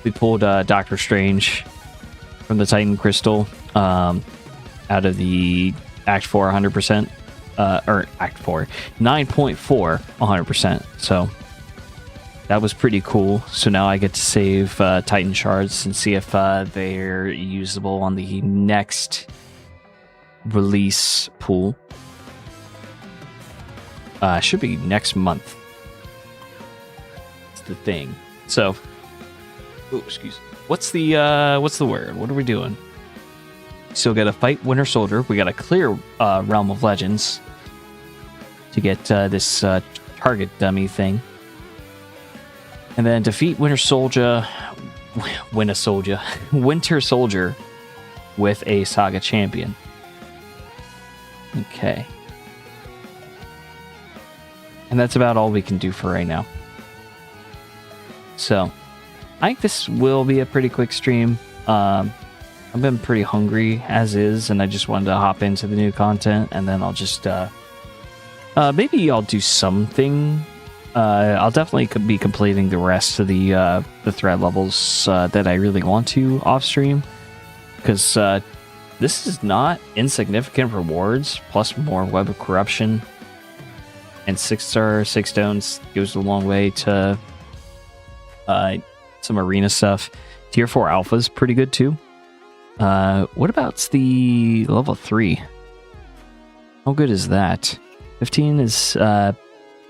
We pulled Doctor Strange from the Titan Crystal out of the Act 4 100%, or Act 4 9.4 100%. So that was pretty cool. So now I get to save Titan shards and see if they're usable on the next release pool. Should be next month. It's the thing. So, excuse me. What's the word? What are we doing? Still got to fight Winter Soldier. We got to clear Realm of Legends to get this target dummy thing, and then defeat Winter Soldier with a Saga champion. Okay. And that's about all we can do for right now. So, I think this will be a pretty quick stream. I've been pretty hungry as is, and I just wanted to hop into the new content, and then I'll just maybe I'll do something. I'll definitely be completing the rest of the thread levels that I really want to off stream, because this is not insignificant rewards, plus more Web of Corruption. And 6-star, 6 stones goes a long way to some arena stuff. Tier 4 alpha is pretty good too. What about the level 3? How good is that? 15 is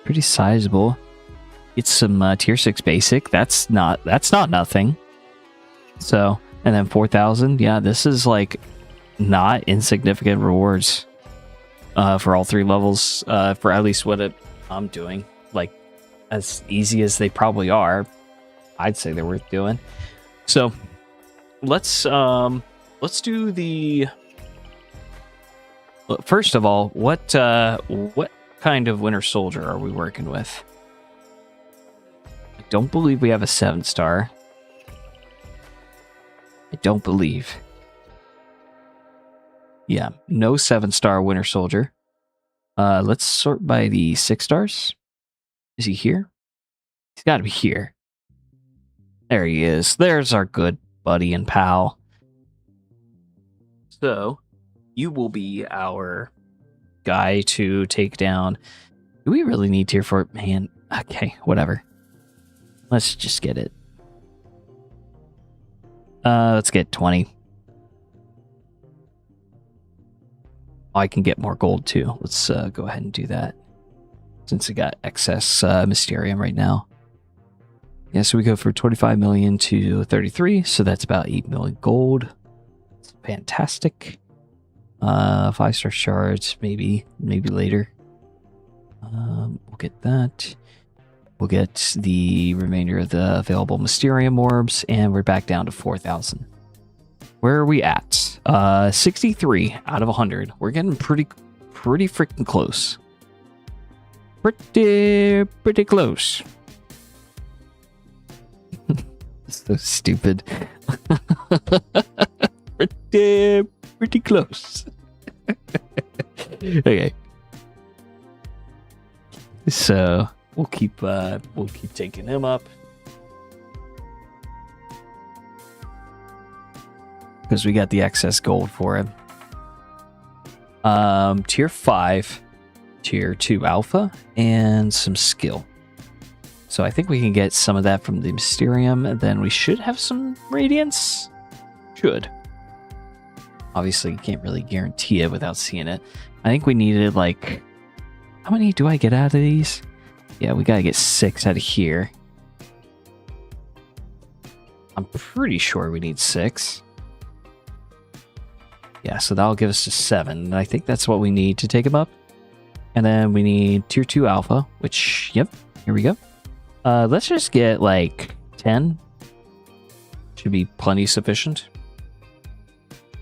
pretty sizable. It's some tier 6 basic. That's not nothing. So, and then 4,000. Yeah, this is like not insignificant rewards. For all 3 levels, for at least what I'm doing. Like, as easy as they probably are, I'd say they're worth doing. So, let's do the... First of all, what kind of Winter Soldier are we working with? I don't believe we have a 7-star. I don't believe. Yeah, no 7-star Winter Soldier. Let's sort by the 6 stars. Is he here? He's got to be here. There he is. There's our good buddy and pal. So, you will be our guy to take down. Do we really need tier 4? Man, okay, whatever. Let's just get it. Let's get 20. I can get more gold too. Let's go ahead and do that, since we got excess Mysterium right now. Yeah, so we go from 25 million to 33, so that's about 8 million gold. It's fantastic. 5-star shards, maybe later. We'll get that. We'll get the remainder of the available Mysterium orbs, and we're back down to 4,000. Where are we at? 63 out of 100. We're getting pretty freaking close. Pretty close. So stupid. Pretty close. Okay. So we'll keep taking him up. Because we got the excess gold for him. Tier 5, tier 2 alpha, and some skill. So I think we can get some of that from the Mysterium, and then we should have some Radiance. Should. Obviously, you can't really guarantee it without seeing it. I think we needed, like... How many do I get out of these? Yeah, we gotta get 6 out of here. I'm pretty sure we need 6. Yeah, so that'll give us a 7. And I think that's what we need to take him up. And then we need tier 2 alpha, which, yep, here we go. Let's just get like 10. Should be plenty sufficient.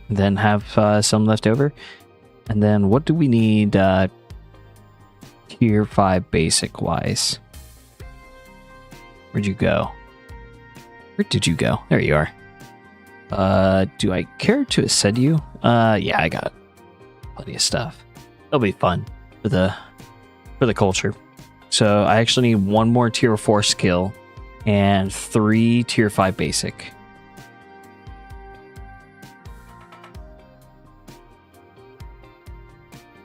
And then have some left over. And then what do we need tier 5 basic wise? Where'd you go? Where did you go? There you are. Do I care to ascend you? Yeah, I got plenty of stuff. That'll be fun for the for the culture. So I actually need 1 more tier 4 skill and 3 tier 5 basic.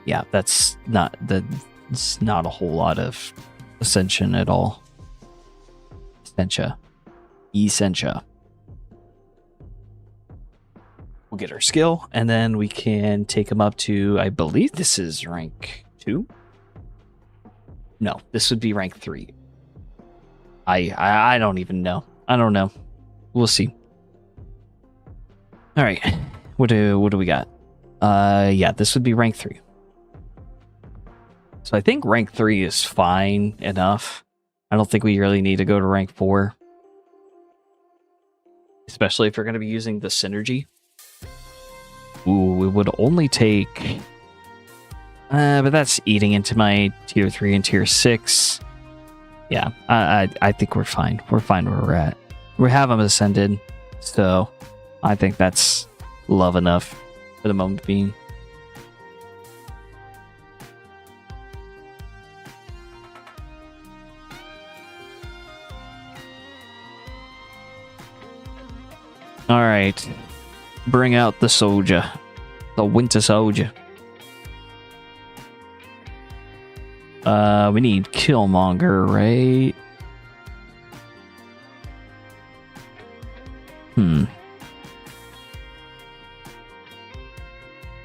Yeah, that's not a whole lot of ascension at all. Essentia. We'll get our skill, and then we can take him up to, I believe this is rank 2? No, this would be rank 3. I don't even know. I don't know. We'll see. All right. What do we got? Yeah, this would be rank 3. So I think rank 3 is fine enough. I don't think we really need to go to rank 4. Especially if you're going to be using the synergy. Ooh, it would only take... but that's eating into my tier 3 and tier 6. Yeah, I think we're fine. We're fine where we're at. We have them ascended, so I think that's love enough for the moment being. All right, bring out the soldier, the winter soldier. We need Killmonger, right?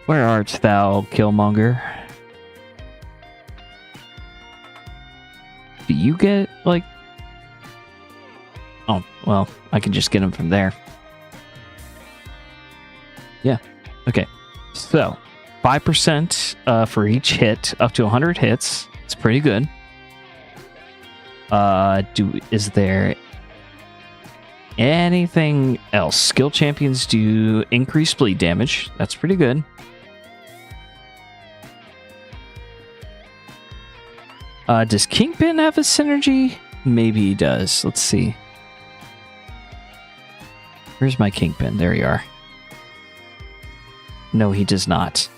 Where art thou, Killmonger? Do you get, like... Oh, well, I can just get him from there. Yeah, okay. So, 5% for each hit, up to 100 hits. It's pretty good. Is there anything else? Skill champions do increased bleed damage. That's pretty good. Does Kingpin have a synergy? Maybe he does. Let's see. Where's my Kingpin? There you are. No, he does not.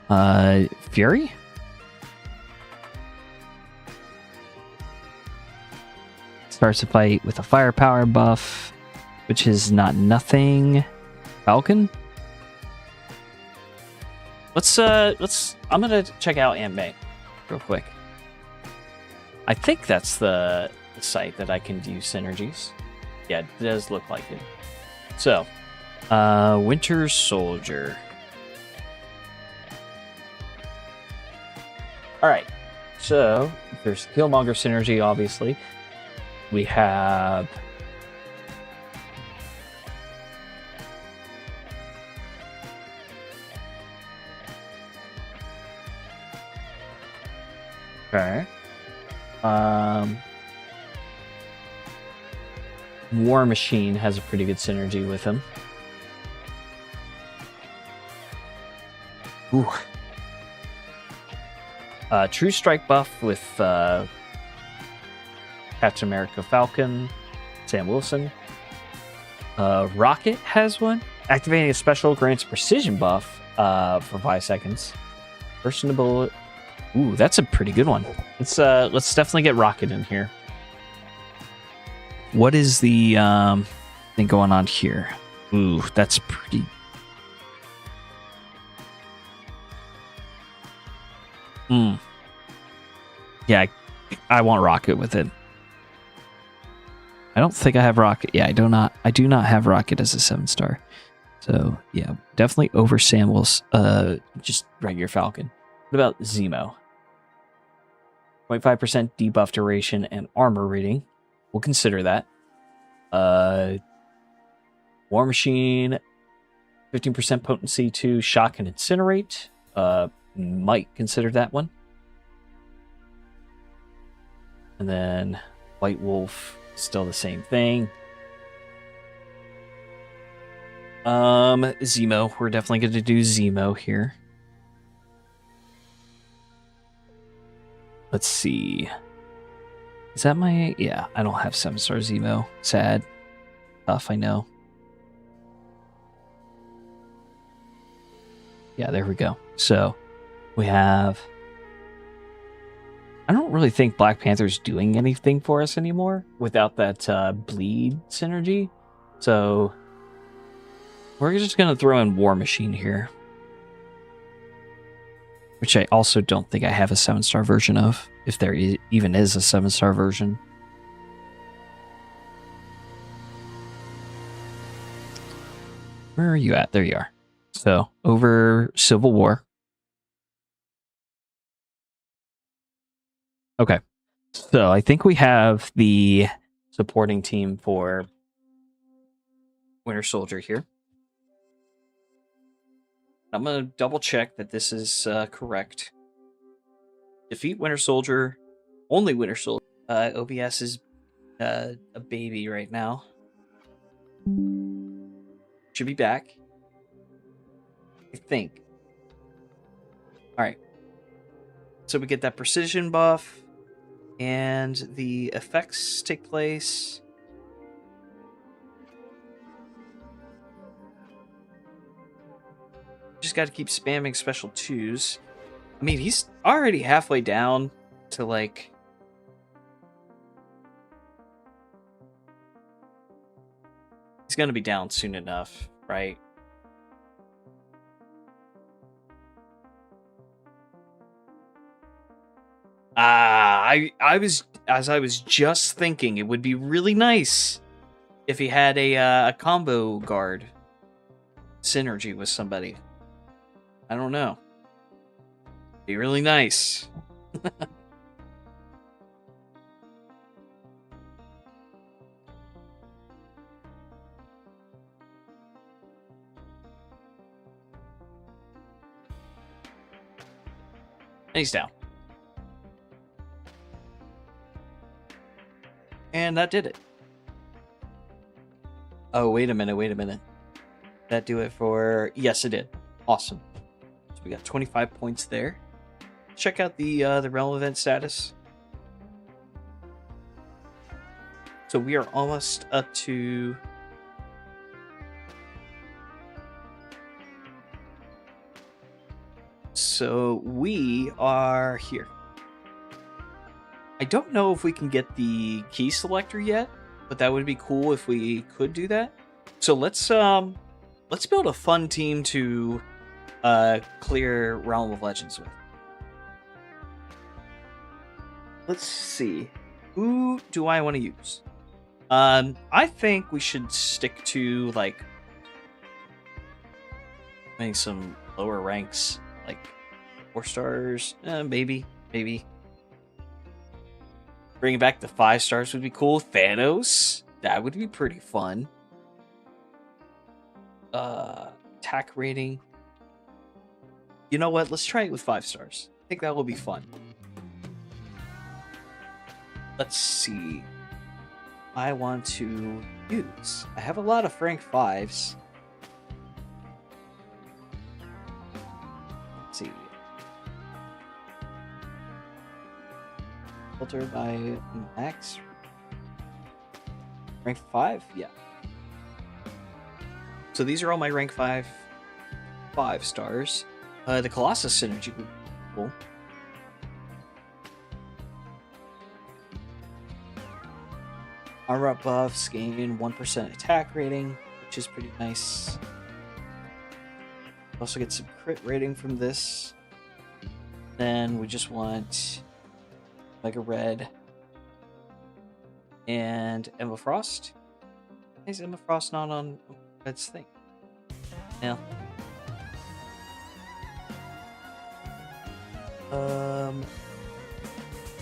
Fury? Starts a fight with a firepower buff, which is not nothing. Falcon? I'm gonna check out Aunt May real quick. I think that's the site that I can view synergies. Yeah, it does look like it. So, Winter Soldier. Alright, so there's Killmonger synergy, obviously. We have... Okay. War Machine has a pretty good synergy with him. Ooh. True Strike buff with Captain America Falcon, Sam Wilson. Rocket has one. Activating a special grants precision buff for 5 seconds. Person to bullet. Ooh, that's a pretty good one. Let's definitely get Rocket in here. What is the thing going on here? Ooh, that's pretty. Yeah, I want Rocket with it. I don't think I have Rocket. Yeah, I do not have Rocket as a 7-star. So yeah, definitely over Sam Wilson, just regular Falcon. What about Zemo? 0.5% debuff duration and armor rating. We'll consider that. War Machine, 15% potency to shock and incinerate. Might consider that one. And then White Wolf, still the same thing. Zemo, we're definitely going to do Zemo here. Let's see. Is that my... Yeah, I don't have 7-star Zemo. Sad. Tough, I know. Yeah, there we go. So, we have... I don't really think Black Panther's doing anything for us anymore without that bleed synergy. So we're just going to throw in War Machine here. Which I also don't think I have a 7-star version of, if there even is a 7-star version. Where are you at? There you are. So, over Civil War. Okay. So, I think we have the supporting team for Winter Soldier here. I'm going to double check that this is correct. Defeat Winter Soldier. Only Winter Soldier. OBS is a baby right now. Should be back. I think. Alright. So we get that precision buff. And the effects take place. Just got to keep spamming special 2s. I mean, he's already halfway down to like... He's going to be down soon enough, right? I was just thinking it would be really nice if he had a combo guard synergy with somebody. I don't know. Be really nice. And he's down. And that did it. Oh, wait a minute. That do it for... Yes, it did. Awesome. So we got 25 points there. Check out the relevant status. So we are almost up to... So we are here. I don't know if we can get the key selector yet, but that would be cool if we could do that. So let's build a fun team to clear Realm of Legends with. Let's see. Who do I want to use? I think we should stick to like maybe some lower ranks, like 4 stars, maybe. Bringing back the 5 stars would be cool. Thanos, that would be pretty fun. Attack rating. You know what? Let's try it with 5 stars. I think that will be fun. Let's see. I want to use. I have a lot of rank 5s. Let's see. Filter by max. Rank 5? Yeah. So these are all my rank 5 stars. The Colossus synergy would be cool. Armor up buffs gain 1% attack rating, which is pretty nice. Also get some crit rating from this. Then we just want Mega Red and Emma Frost. Why is Emma Frost not on Red's thing? Yeah.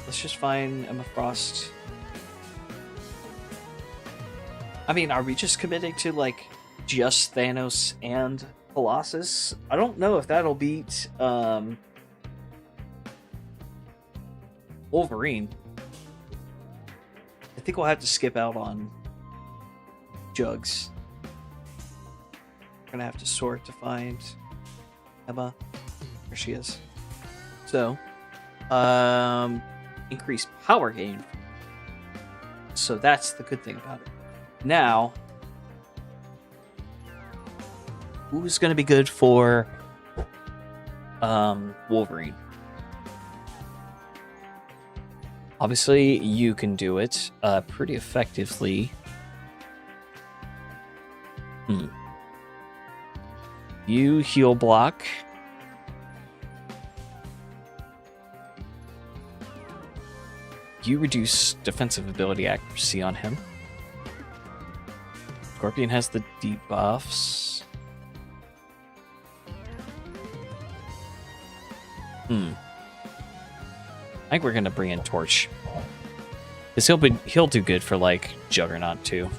Let's just find Emma Frost. I mean, are we just committing to like just Thanos and Colossus? I don't know if that'll beat Wolverine. I think we'll have to skip out on Jugs. We're gonna have to sort to find Emma. There she is. So, increased power gain. So that's the good thing about it. Now, who's going to be good for Wolverine? Obviously, you can do it pretty effectively. You heal block. You reduce defensive ability accuracy on him. Scorpion has the debuffs. I think we're gonna bring in Torch. Because he'll do good for like Juggernaut too.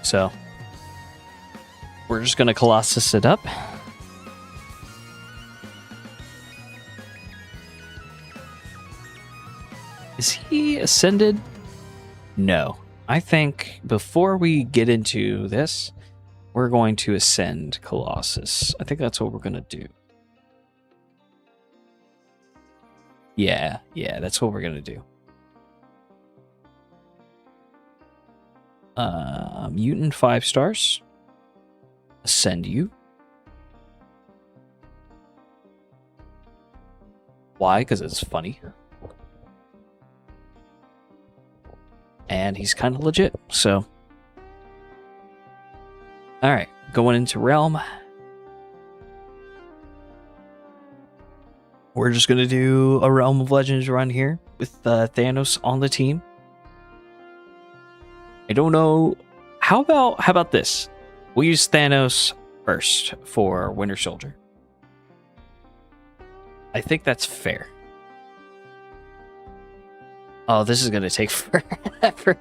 So we're just gonna Colossus it up. Is he ascended? No. I think before we get into this, we're going to ascend Colossus. I think that's what we're gonna do. Yeah, that's what we're gonna do. Mutant 5 stars. Ascend you. Why? Because it's funny. And he's kind of legit, so. Alright, going into Realm. We're just going to do a Realm of Legends run here with Thanos on the team. I don't know. How about this? We'll use Thanos first for Winter Soldier. I think that's fair. Oh, this is going to take forever.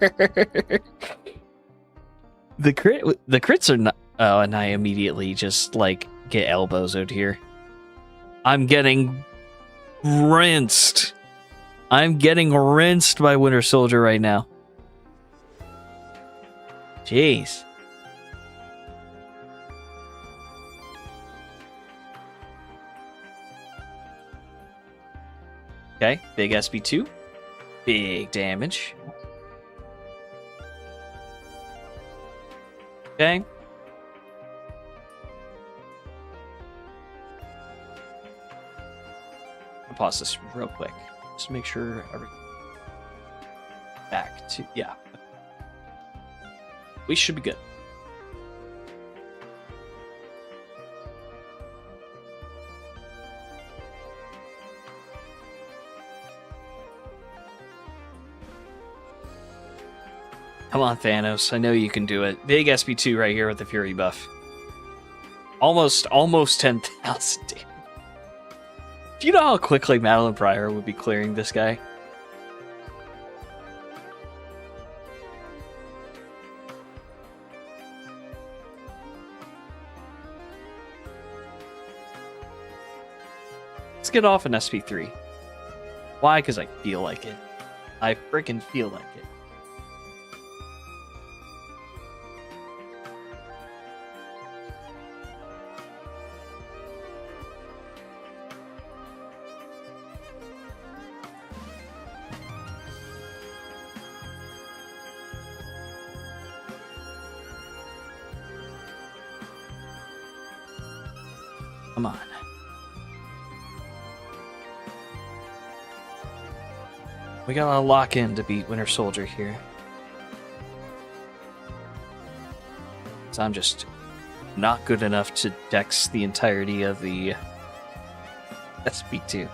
The crits are not... Oh, and I immediately just, like, get elbows-oed here. I'm getting rinsed. I'm getting rinsed by Winter Soldier right now. Jeez. Okay, big SB2. Big damage. Okay. I'll pause this real quick. Just make sure everything back to... Yeah. We should be good. Come on, Thanos. I know you can do it. Big SB2 right here with the Fury buff. Almost 10,000 damage. Do you know how quickly Madeline Pryor would be clearing this guy? Let's get off an SP3. Why? Because I feel like it. I freaking feel like it. Come on. We gotta lock in to beat Winter Soldier here. So I'm just not good enough to dex the entirety of the SP2.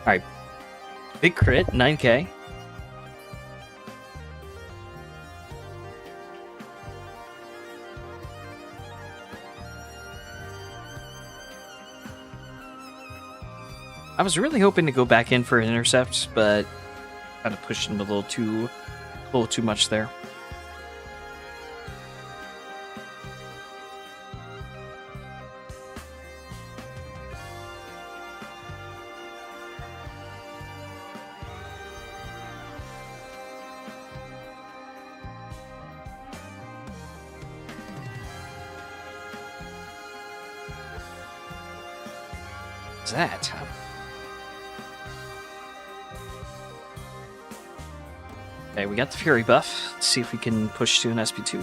Alright. Big crit, 9k. I was really hoping to go back in for an intercept, but kind of pushed him a little too much there. What's that? Okay, we got the Fury buff. Let's see if we can push to an SP2.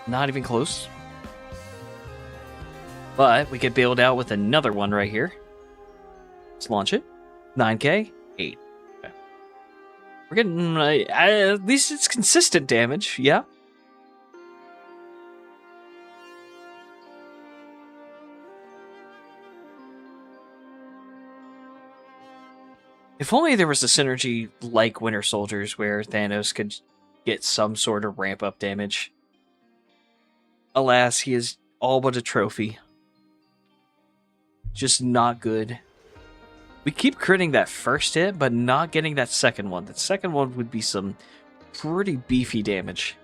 Not even close. But we could build out with another one right here. Let's launch it. 9k, 8. Okay. We're getting, at least it's consistent damage, yeah. If only there was a synergy like Winter Soldiers where Thanos could get some sort of ramp up damage. Alas, he is all but a trophy. Just not good. We keep critting that first hit, but not getting that second one. That second one would be some pretty beefy damage.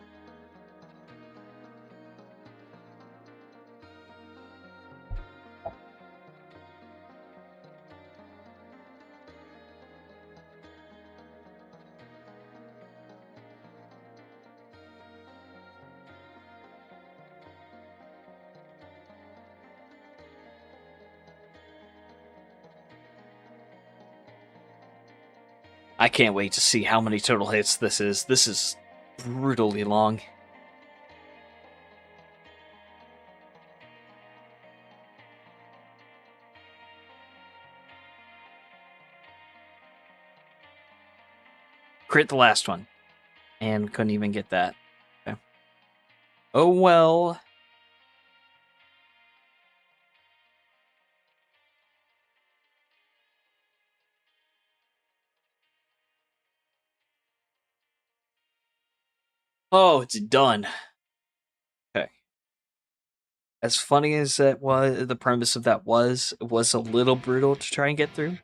I can't wait to see how many total hits this is. This is brutally long. Crit the last one. And couldn't even get that. Okay. Oh well. Oh, it's done. Okay. As funny as that was, the premise of that was, it was a little brutal to try and get through.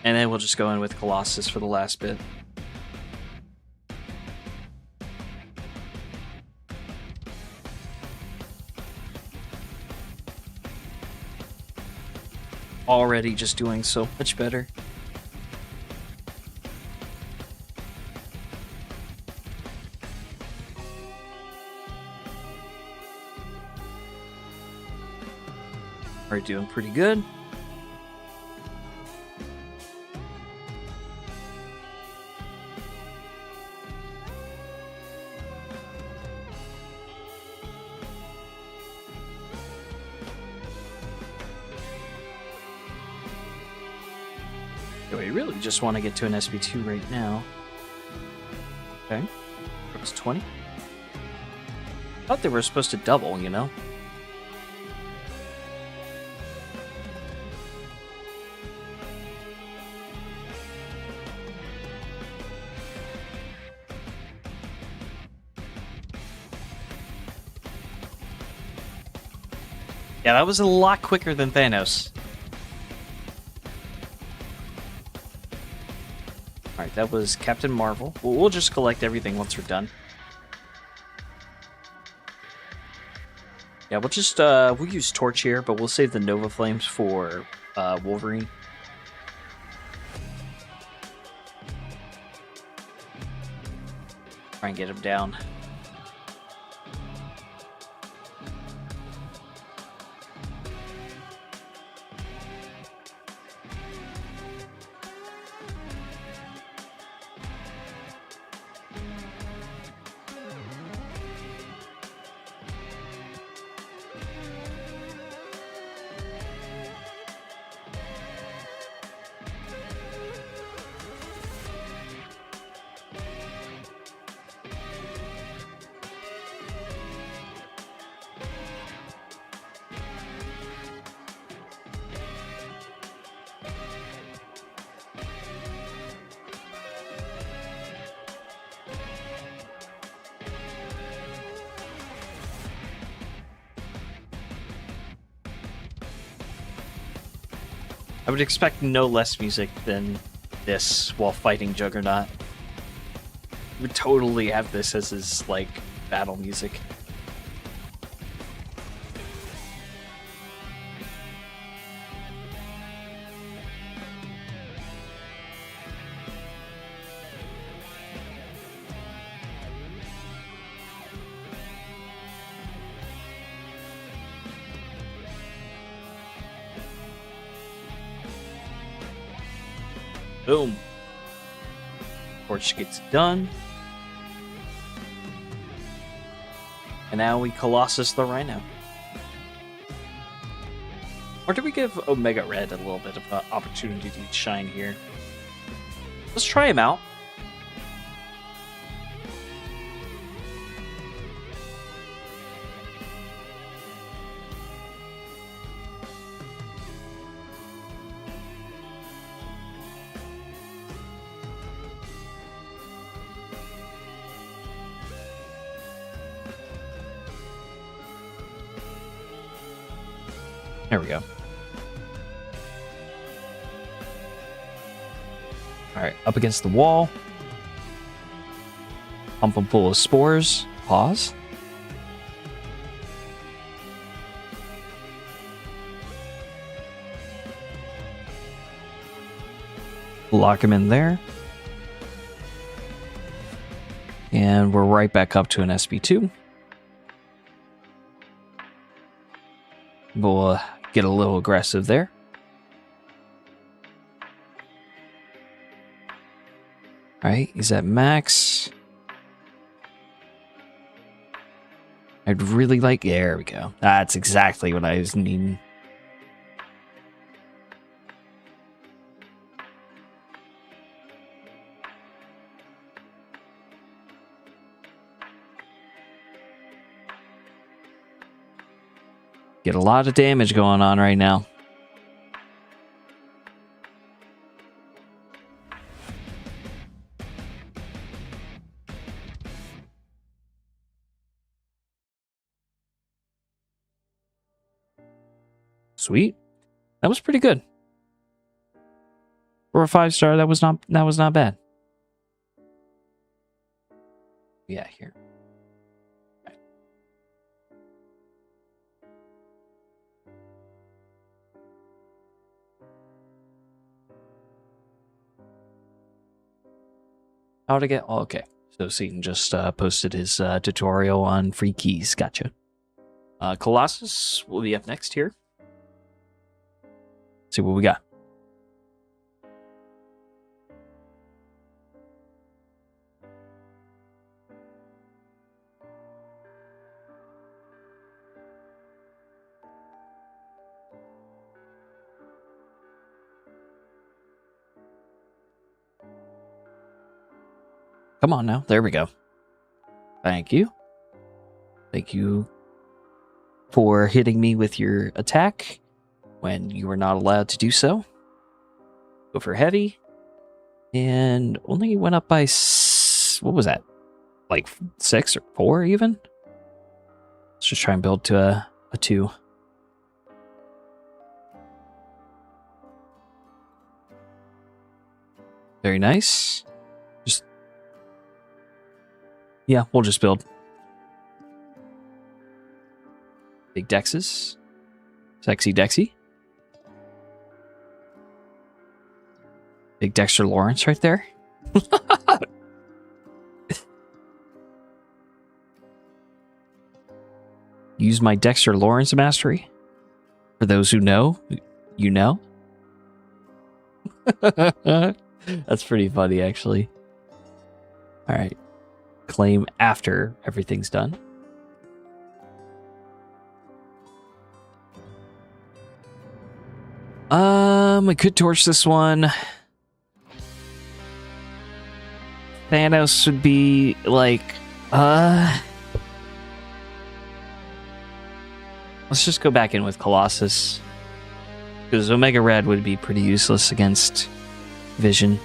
And then we'll just go in with Colossus for the last bit. Already just doing so much better. Are doing pretty good. We really just want to get to an SP2 right now. Okay. That was 20. Thought they were supposed to double, you know? Yeah, that was a lot quicker than Thanos. Alright, that was Captain Marvel. We'll just collect everything once we're done. Yeah, we'll just, we'll use Torch here, but we'll save the Nova Flames for Wolverine. Try and get him down. I would expect no less music than this while fighting Juggernaut. Would totally have this as his, like, battle music. Boom. Torch gets done. And now we Colossus the Rhino. Or do we give Omega Red a little bit of an opportunity to shine here? Let's try him out. There we go. Alright, up against the wall. Pump him full of spores. Pause. Lock him in there. And we're right back up to an SB2. We'll get a little aggressive there. Alright, he's at max. I'd really like... There we go. That's exactly what I was needing. Get a lot of damage going on right now. Sweet. That was pretty good. For a 5-star, that was not bad. Yeah, here. How to get... Oh, okay. So Seatin just posted his tutorial on free keys. Gotcha. Colossus will be up next here. See what we got. Come on now. There we go. Thank you. Thank you for hitting me with your attack when you were not allowed to do so. Go for heavy. And only went up by... What was that? Like 6 or 4 even? Let's just try and build to a 2. Very nice. Yeah, we'll just build. Big Dexes. Sexy Dexy. Big Dexter Lawrence right there. Use my Dexter Lawrence mastery. For those who know, you know. That's pretty funny, actually. All right. Claim after everything's done. I could torch this one. Thanos would be like, let's just go back in with Colossus. Because Omega Red would be pretty useless against Vision.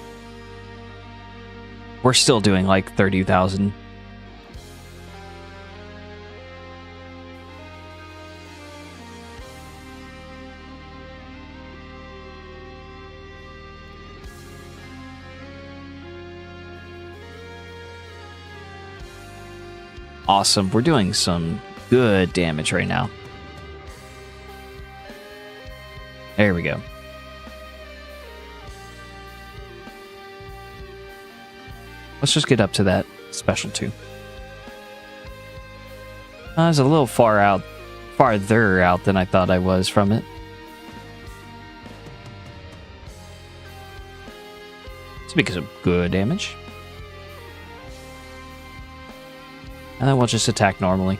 We're still doing like 30,000. Awesome. We're doing some good damage right now. There we go. Let's just get up to that special 2. I was a little farther out than I thought I was from it. It's because of good damage. And then we'll just attack normally.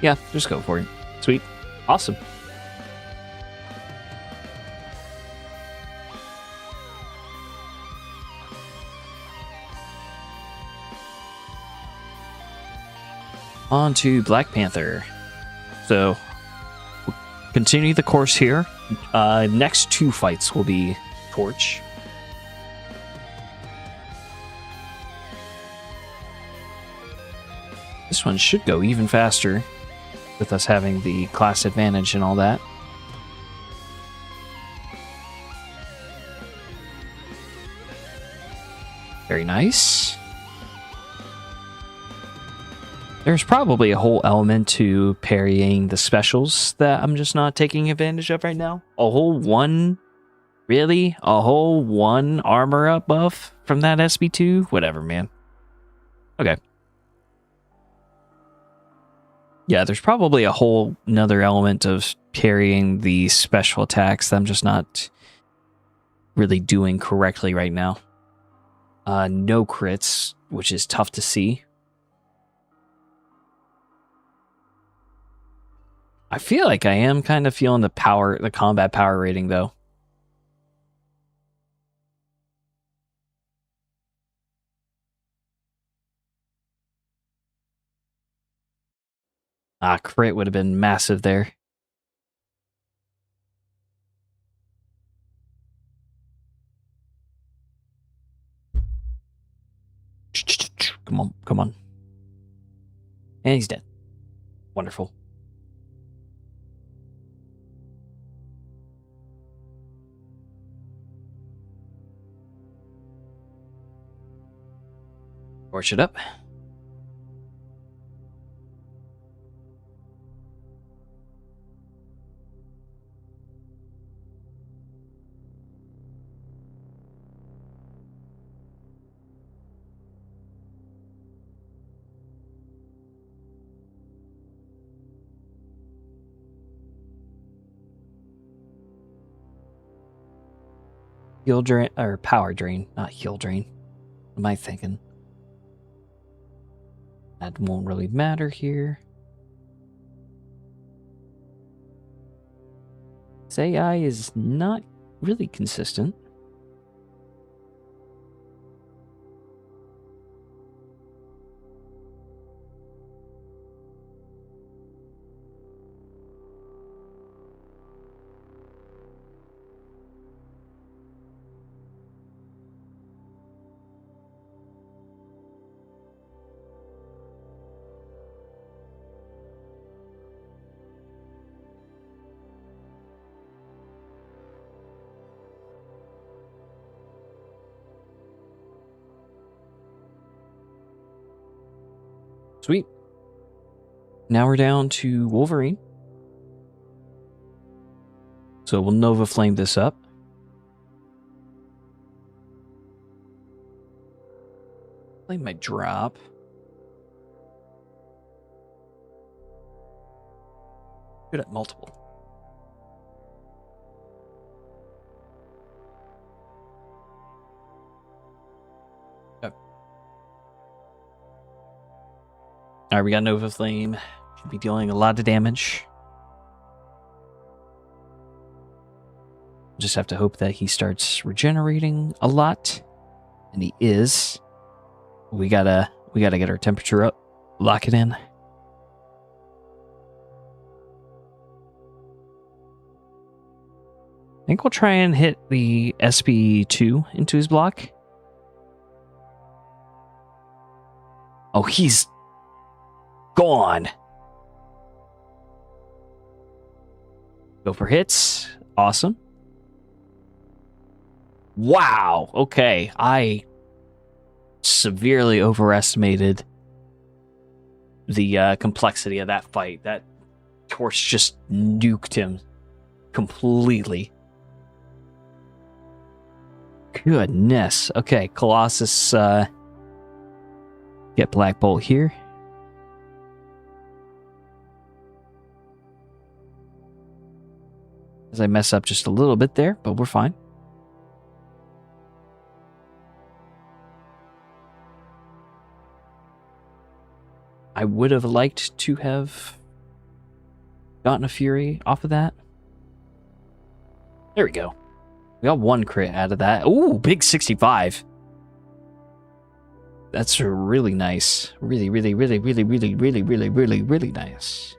Yeah, just go for it. Sweet. Awesome. On to Black Panther. So, we'll continue the course here. Next 2 fights will be Torch. This one should go even faster with us having the class advantage and all that. Very nice. There's probably a whole element to parrying the specials that I'm just not taking advantage of right now. A whole 1? Really? A whole 1 armor up buff from that SB2? Whatever, man. Okay. Yeah, there's probably a whole another element of parrying the special attacks that I'm just not really doing correctly right now. No crits, which is tough to see. I feel like I am kind of feeling the combat power rating, though. Crit would have been massive there. Come on, come on. And he's dead. Wonderful. Torch it up. Heal drain, or power drain, not heal drain. What am I thinking? That won't really matter here. This AI is not really consistent. Sweet. Now we're down to Wolverine. So we'll Nova Flame this up. Flame might drop. Good at multiple. Oh. Alright, we got Nova Flame. Should be dealing a lot of damage. Just have to hope that he starts regenerating a lot. And he is. We gotta get our temperature up. Lock it in. I think we'll try and hit the SB2 into his block. Oh, he's gone. Go for hits. Awesome. Wow. Okay. I severely overestimated the complexity of that fight. That Torch just nuked him completely. Goodness. Okay, Colossus, get Black Bolt here. As I mess up just a little bit there, but we're fine. I would have liked to have gotten a Fury off of that. There we go. We got 1 crit out of that. Ooh, big 65. That's really nice. Really, really, really, really, really, really, really, really, really nice.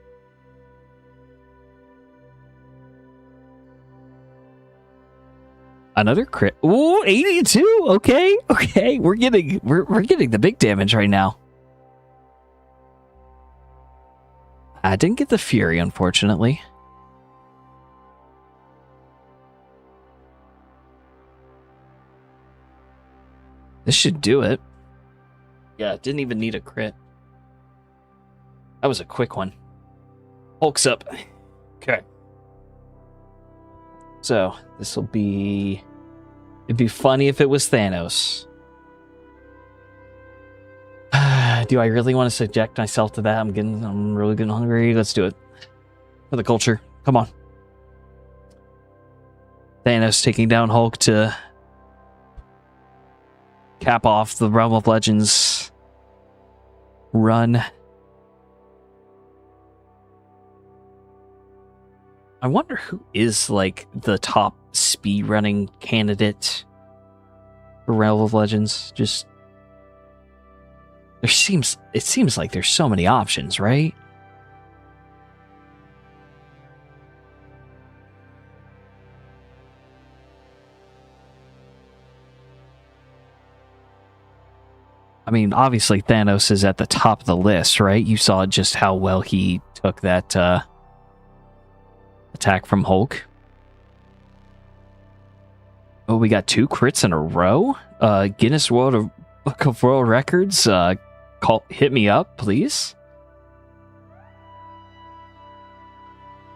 Another crit. Ooh, 82. Okay, okay. We're getting the big damage right now. I didn't get the Fury, unfortunately. This should do it. Yeah, it didn't even need a crit. That was a quick one. Hulk's up. Okay. So, this will be... It'd be funny if it was Thanos. Do I really want to subject myself to that? I'm really getting hungry. Let's do it. For the culture. Come on. Thanos taking down Hulk to cap off the Realm of Legends run. I wonder who is like the top speed running candidate for Realm of Legends. Just it seems like there's so many options, right? I mean, obviously Thanos is at the top of the list, right? You saw just how well he took that attack from Hulk. Oh, we got 2 crits in a row. Guinness Book of World Records. Hit me up, please.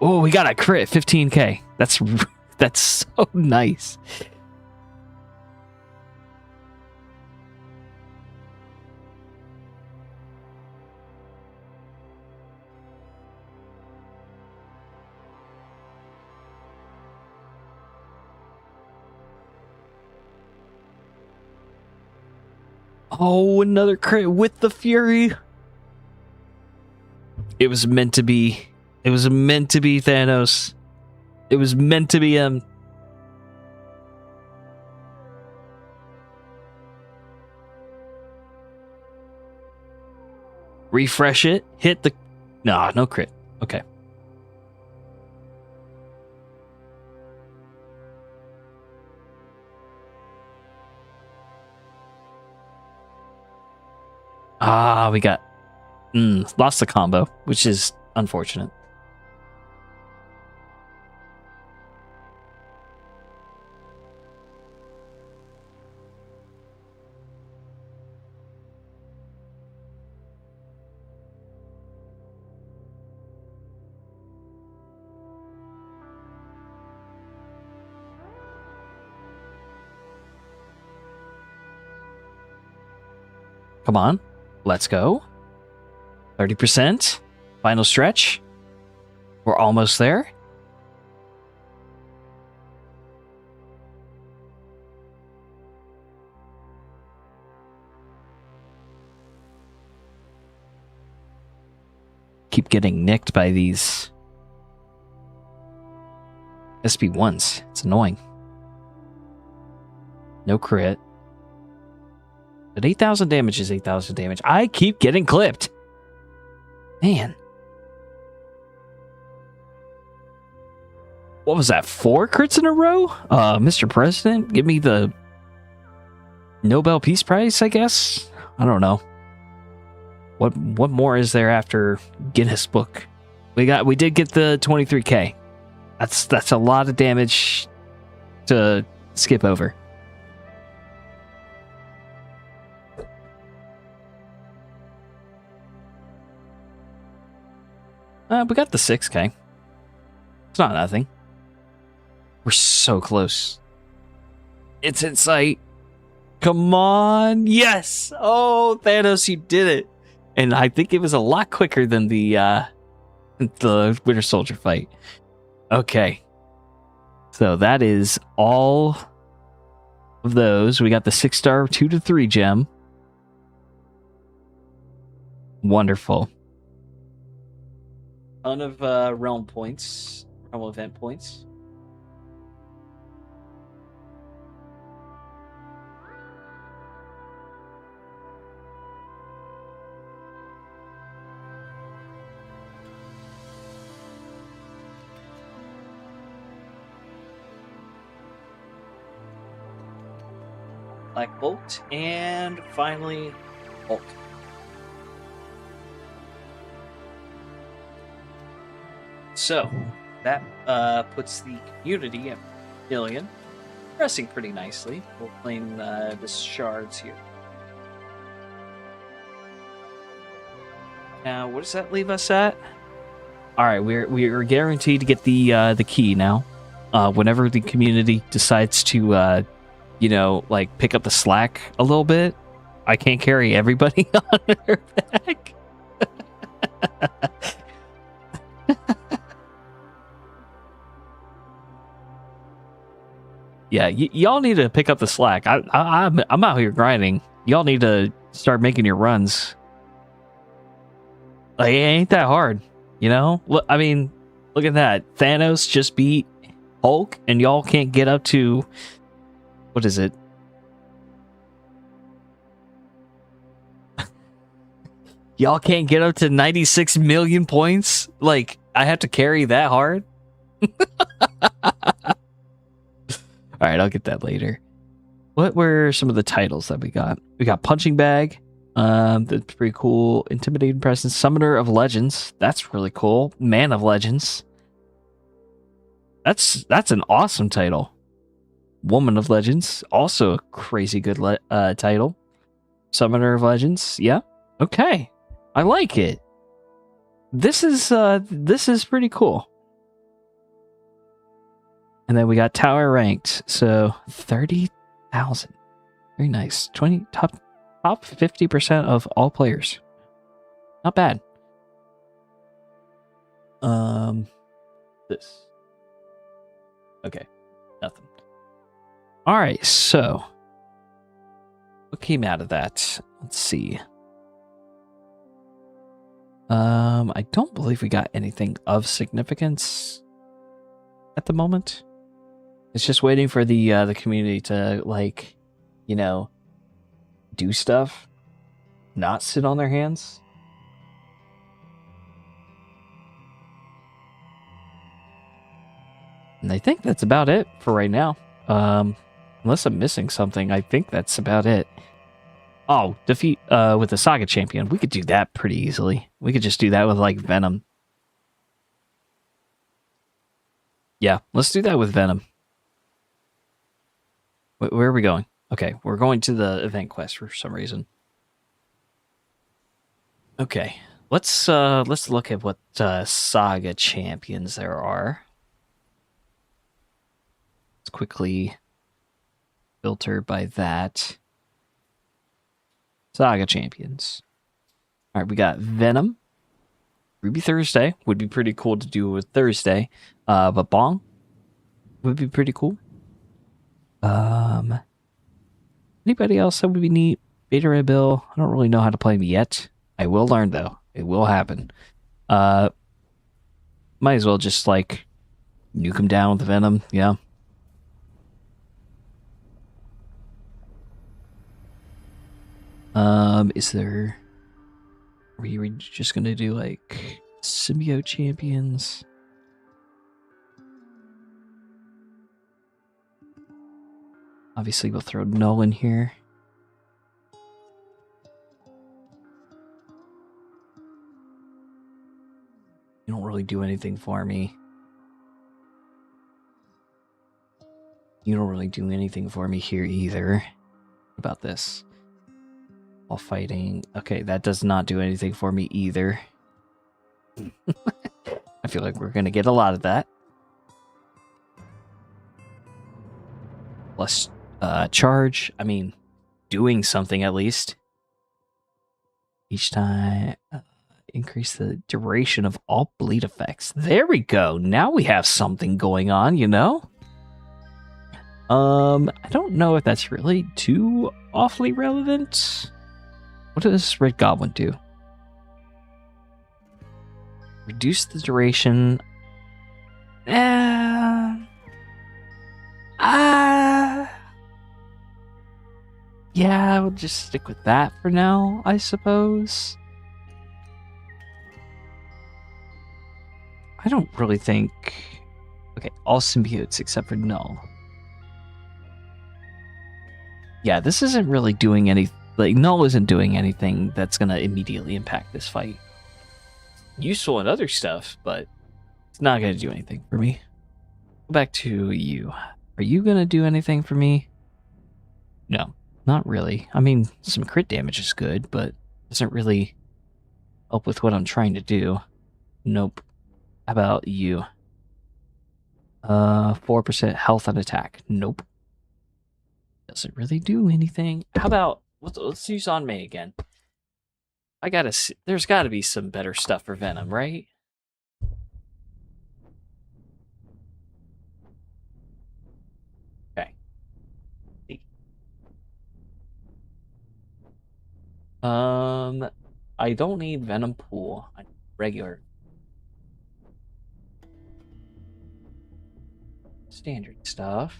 Oh, we got a crit, 15k. That's so nice. Oh, another crit with the Fury. It was meant to be. It was meant to be Thanos. It was meant to be him. Refresh it. Hit the... Nah, no crit. Okay. Ah, we got... lost the combo, which is unfortunate. Come on. Let's go. 30%. Final stretch. We're almost there. Keep getting nicked by these SP1s. It's annoying. No crit. But 8,000 damage is 8,000 damage. I keep getting clipped. Man. What was that? 4 crits in a row? Mr. President, give me the Nobel Peace Prize, I guess? I don't know. What more is there after Guinness Book? We did get the 23k. That's a lot of damage to skip over. We got the 6k. It's not nothing. We're so close. It's in sight. Come on. Yes. Oh, Thanos, you did it. And I think it was a lot quicker than the Winter Soldier fight. Okay. So that is all of those. We got the 6-star 2 to 3 gem. Wonderful. ton of realm points, realm event points. Black Bolt, and finally Hulk. So that puts the community at $1 million, progressing pretty nicely. We'll claim the shards here. Now, what does that leave us at? All right, we're guaranteed to get the key now. Whenever the community decides to like pick up the slack a little bit, I can't carry everybody on their back. Yeah, y'all need to pick up the slack. I'm out here grinding. Y'all need to start making your runs. Like, it ain't that hard, you know? Look, I mean, look at that. Thanos just beat Hulk, and y'all can't get up to, what is it? Y'all can't get up to 96 million points? Like, I have to carry that hard? Alright, I'll get that later. What were some of the titles that we got? We got Punching Bag. That's pretty cool. Intimidating Presence. Summoner of Legends. That's really cool. Man of Legends. That's an awesome title. Woman of Legends. Also a crazy good title. Summoner of Legends. Yeah. Okay. I like it. This is pretty cool. And then we got Tower Ranked. So 30,000. Very nice. 20 top 50% of all players. Not bad. This. Okay. Nothing. All right, so what came out of that? Let's see. I don't believe we got anything of significance at the moment. It's just waiting for the community to, like, you know, do stuff, not sit on their hands. And I think that's about it for right now. Unless I'm missing something, I think that's about it. Oh, defeat with the Saga Champion. We could do that pretty easily. We could just do that with, like, Venom. Yeah, let's do that with Venom. Where are we going? Okay, we're going to the event quest for some reason. Okay, let's look at what Saga champions there are. Let's quickly filter by that. Saga champions. All right, we got Venom. Ruby Thursday would be pretty cool to do with Thursday. But Bong would be pretty cool. Anybody else that would be neat? Beta Ray Bill. I don't really know how to play him yet. I will learn though. It will happen. Might as well just like nuke him down with the Venom. Yeah. Is there? Are we just gonna do like symbiote champions? Obviously, we'll throw Null in here. You don't really do anything for me. You don't really do anything for me here either. What about this? While fighting. Okay, that does not do anything for me either. I feel like we're going to get a lot of that. Plus charge. I mean, doing something at least. Each time, increase the duration of all bleed effects. There we go. Now we have something going on, you know? I don't know if that's really too awfully relevant. What does Red Goblin do? Reduce the duration. Yeah, we'll just stick with that for now, I suppose. I don't really think... Okay, all symbiotes except for Null. Yeah, this isn't really doing any... Like, Null isn't doing anything that's going to immediately impact this fight. Useful in other stuff, but it's not going to do anything for me. Go back to you. Are you going to do anything for me? No, not really. I mean, some crit damage is good, but doesn't really help with what I'm trying to do. Nope. How about you? 4% health and attack. Nope. Doesn't really do anything. How about let's use on May again. There's gotta be some better stuff for Venom, right? Okay. I don't need Venom Pool. I need regular. Standard stuff.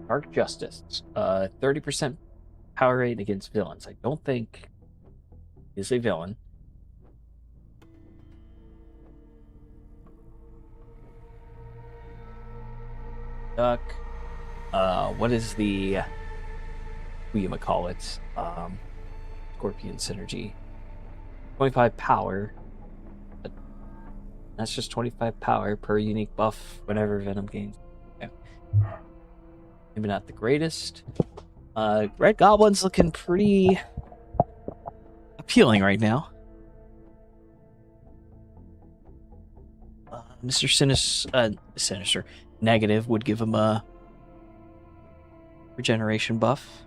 Dark Justice. 30% power rate against villains. I don't think is a villain. Duck. What is the Mcoc? Scorpion synergy. 25 power. But that's just 25 power per unique buff whenever Venom gains. Okay. Maybe not the greatest. Red Goblin's looking pretty appealing right now. Mr. Sinister Negative would give him a regeneration buff.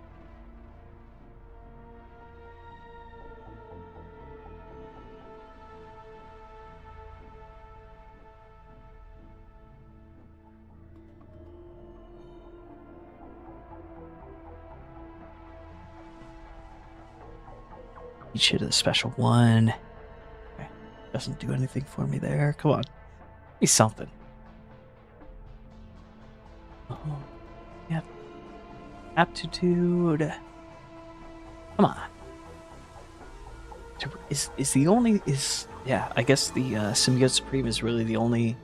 Each hit of the special one. Okay. Doesn't do anything for me there. Come on. Be something. Oh, yeah. Aptitude. Come on. Is the only yeah, I guess the Symbiote Supreme is really the only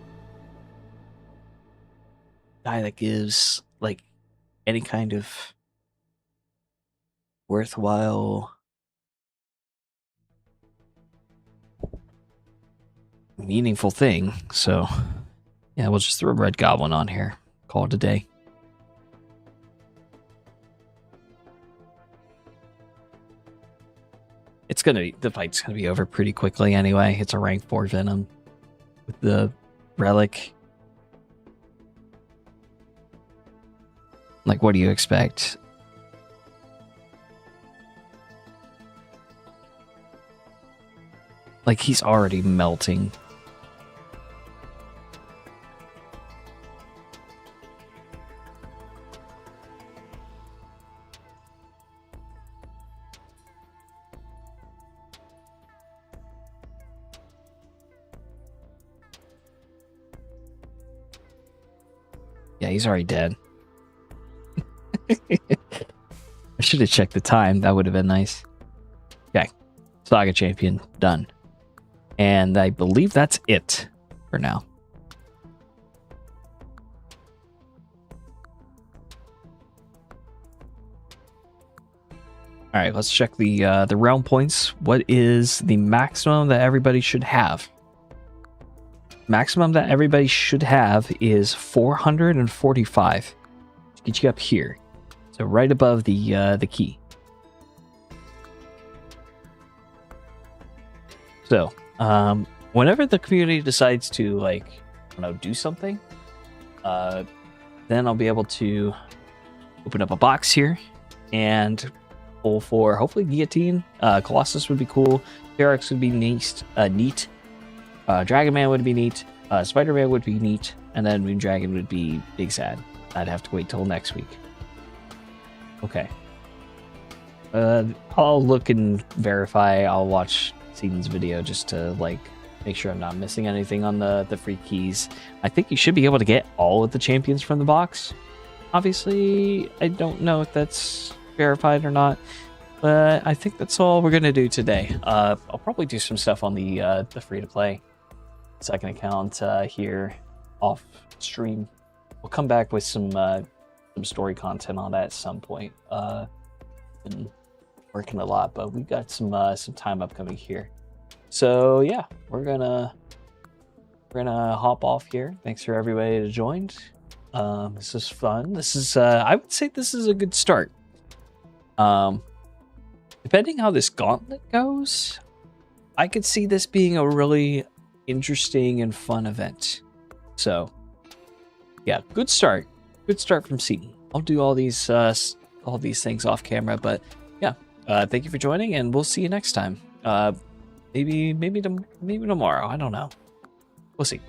guy that gives like any kind of worthwhile meaningful thing. So yeah, we'll just throw a Red Goblin on here. Call it a day. The fight's gonna be over pretty quickly anyway. It's a rank 4 Venom with the relic. Like, what do you expect? Like, he's already melting. Yeah, he's already dead. I should have checked the time. That would have been nice. Okay. Saga Champion, done. And I believe that's it for now. All right, let's check the realm points. What is the maximum that everybody should have? Maximum that everybody should have is 445. Get you up here, so right above the key. So, whenever the community decides to, like, I don't know, do something, then I'll be able to open up a box here and pull for hopefully Guillotine. Colossus would be cool. Ferox would be neat. Dragon Man would be neat. Spider-Man would be neat. And then Moon Dragon would be big sad. I'd have to wait till next week. Okay. I'll look and verify. I'll watch Seatin's video just to like make sure I'm not missing anything on the free keys. I think you should be able to get all of the champions from the box. Obviously, I don't know if that's verified or not, but I think that's all we're gonna do today. I'll probably do some stuff on the free-to-play second account here off stream. We'll come back with some story content on that at some point. Been working a lot, but we got some time upcoming here. So yeah, we're gonna hop off here. Thanks for everybody that joined. This is fun. This is I would say this is a good start. Depending how this gauntlet goes, I could see this being a really interesting and fun event. So yeah, good start. Good start from Seatin. I'll do all these things off camera, but yeah, thank you for joining, and we'll see you next time. Maybe tomorrow. I don't know. We'll see.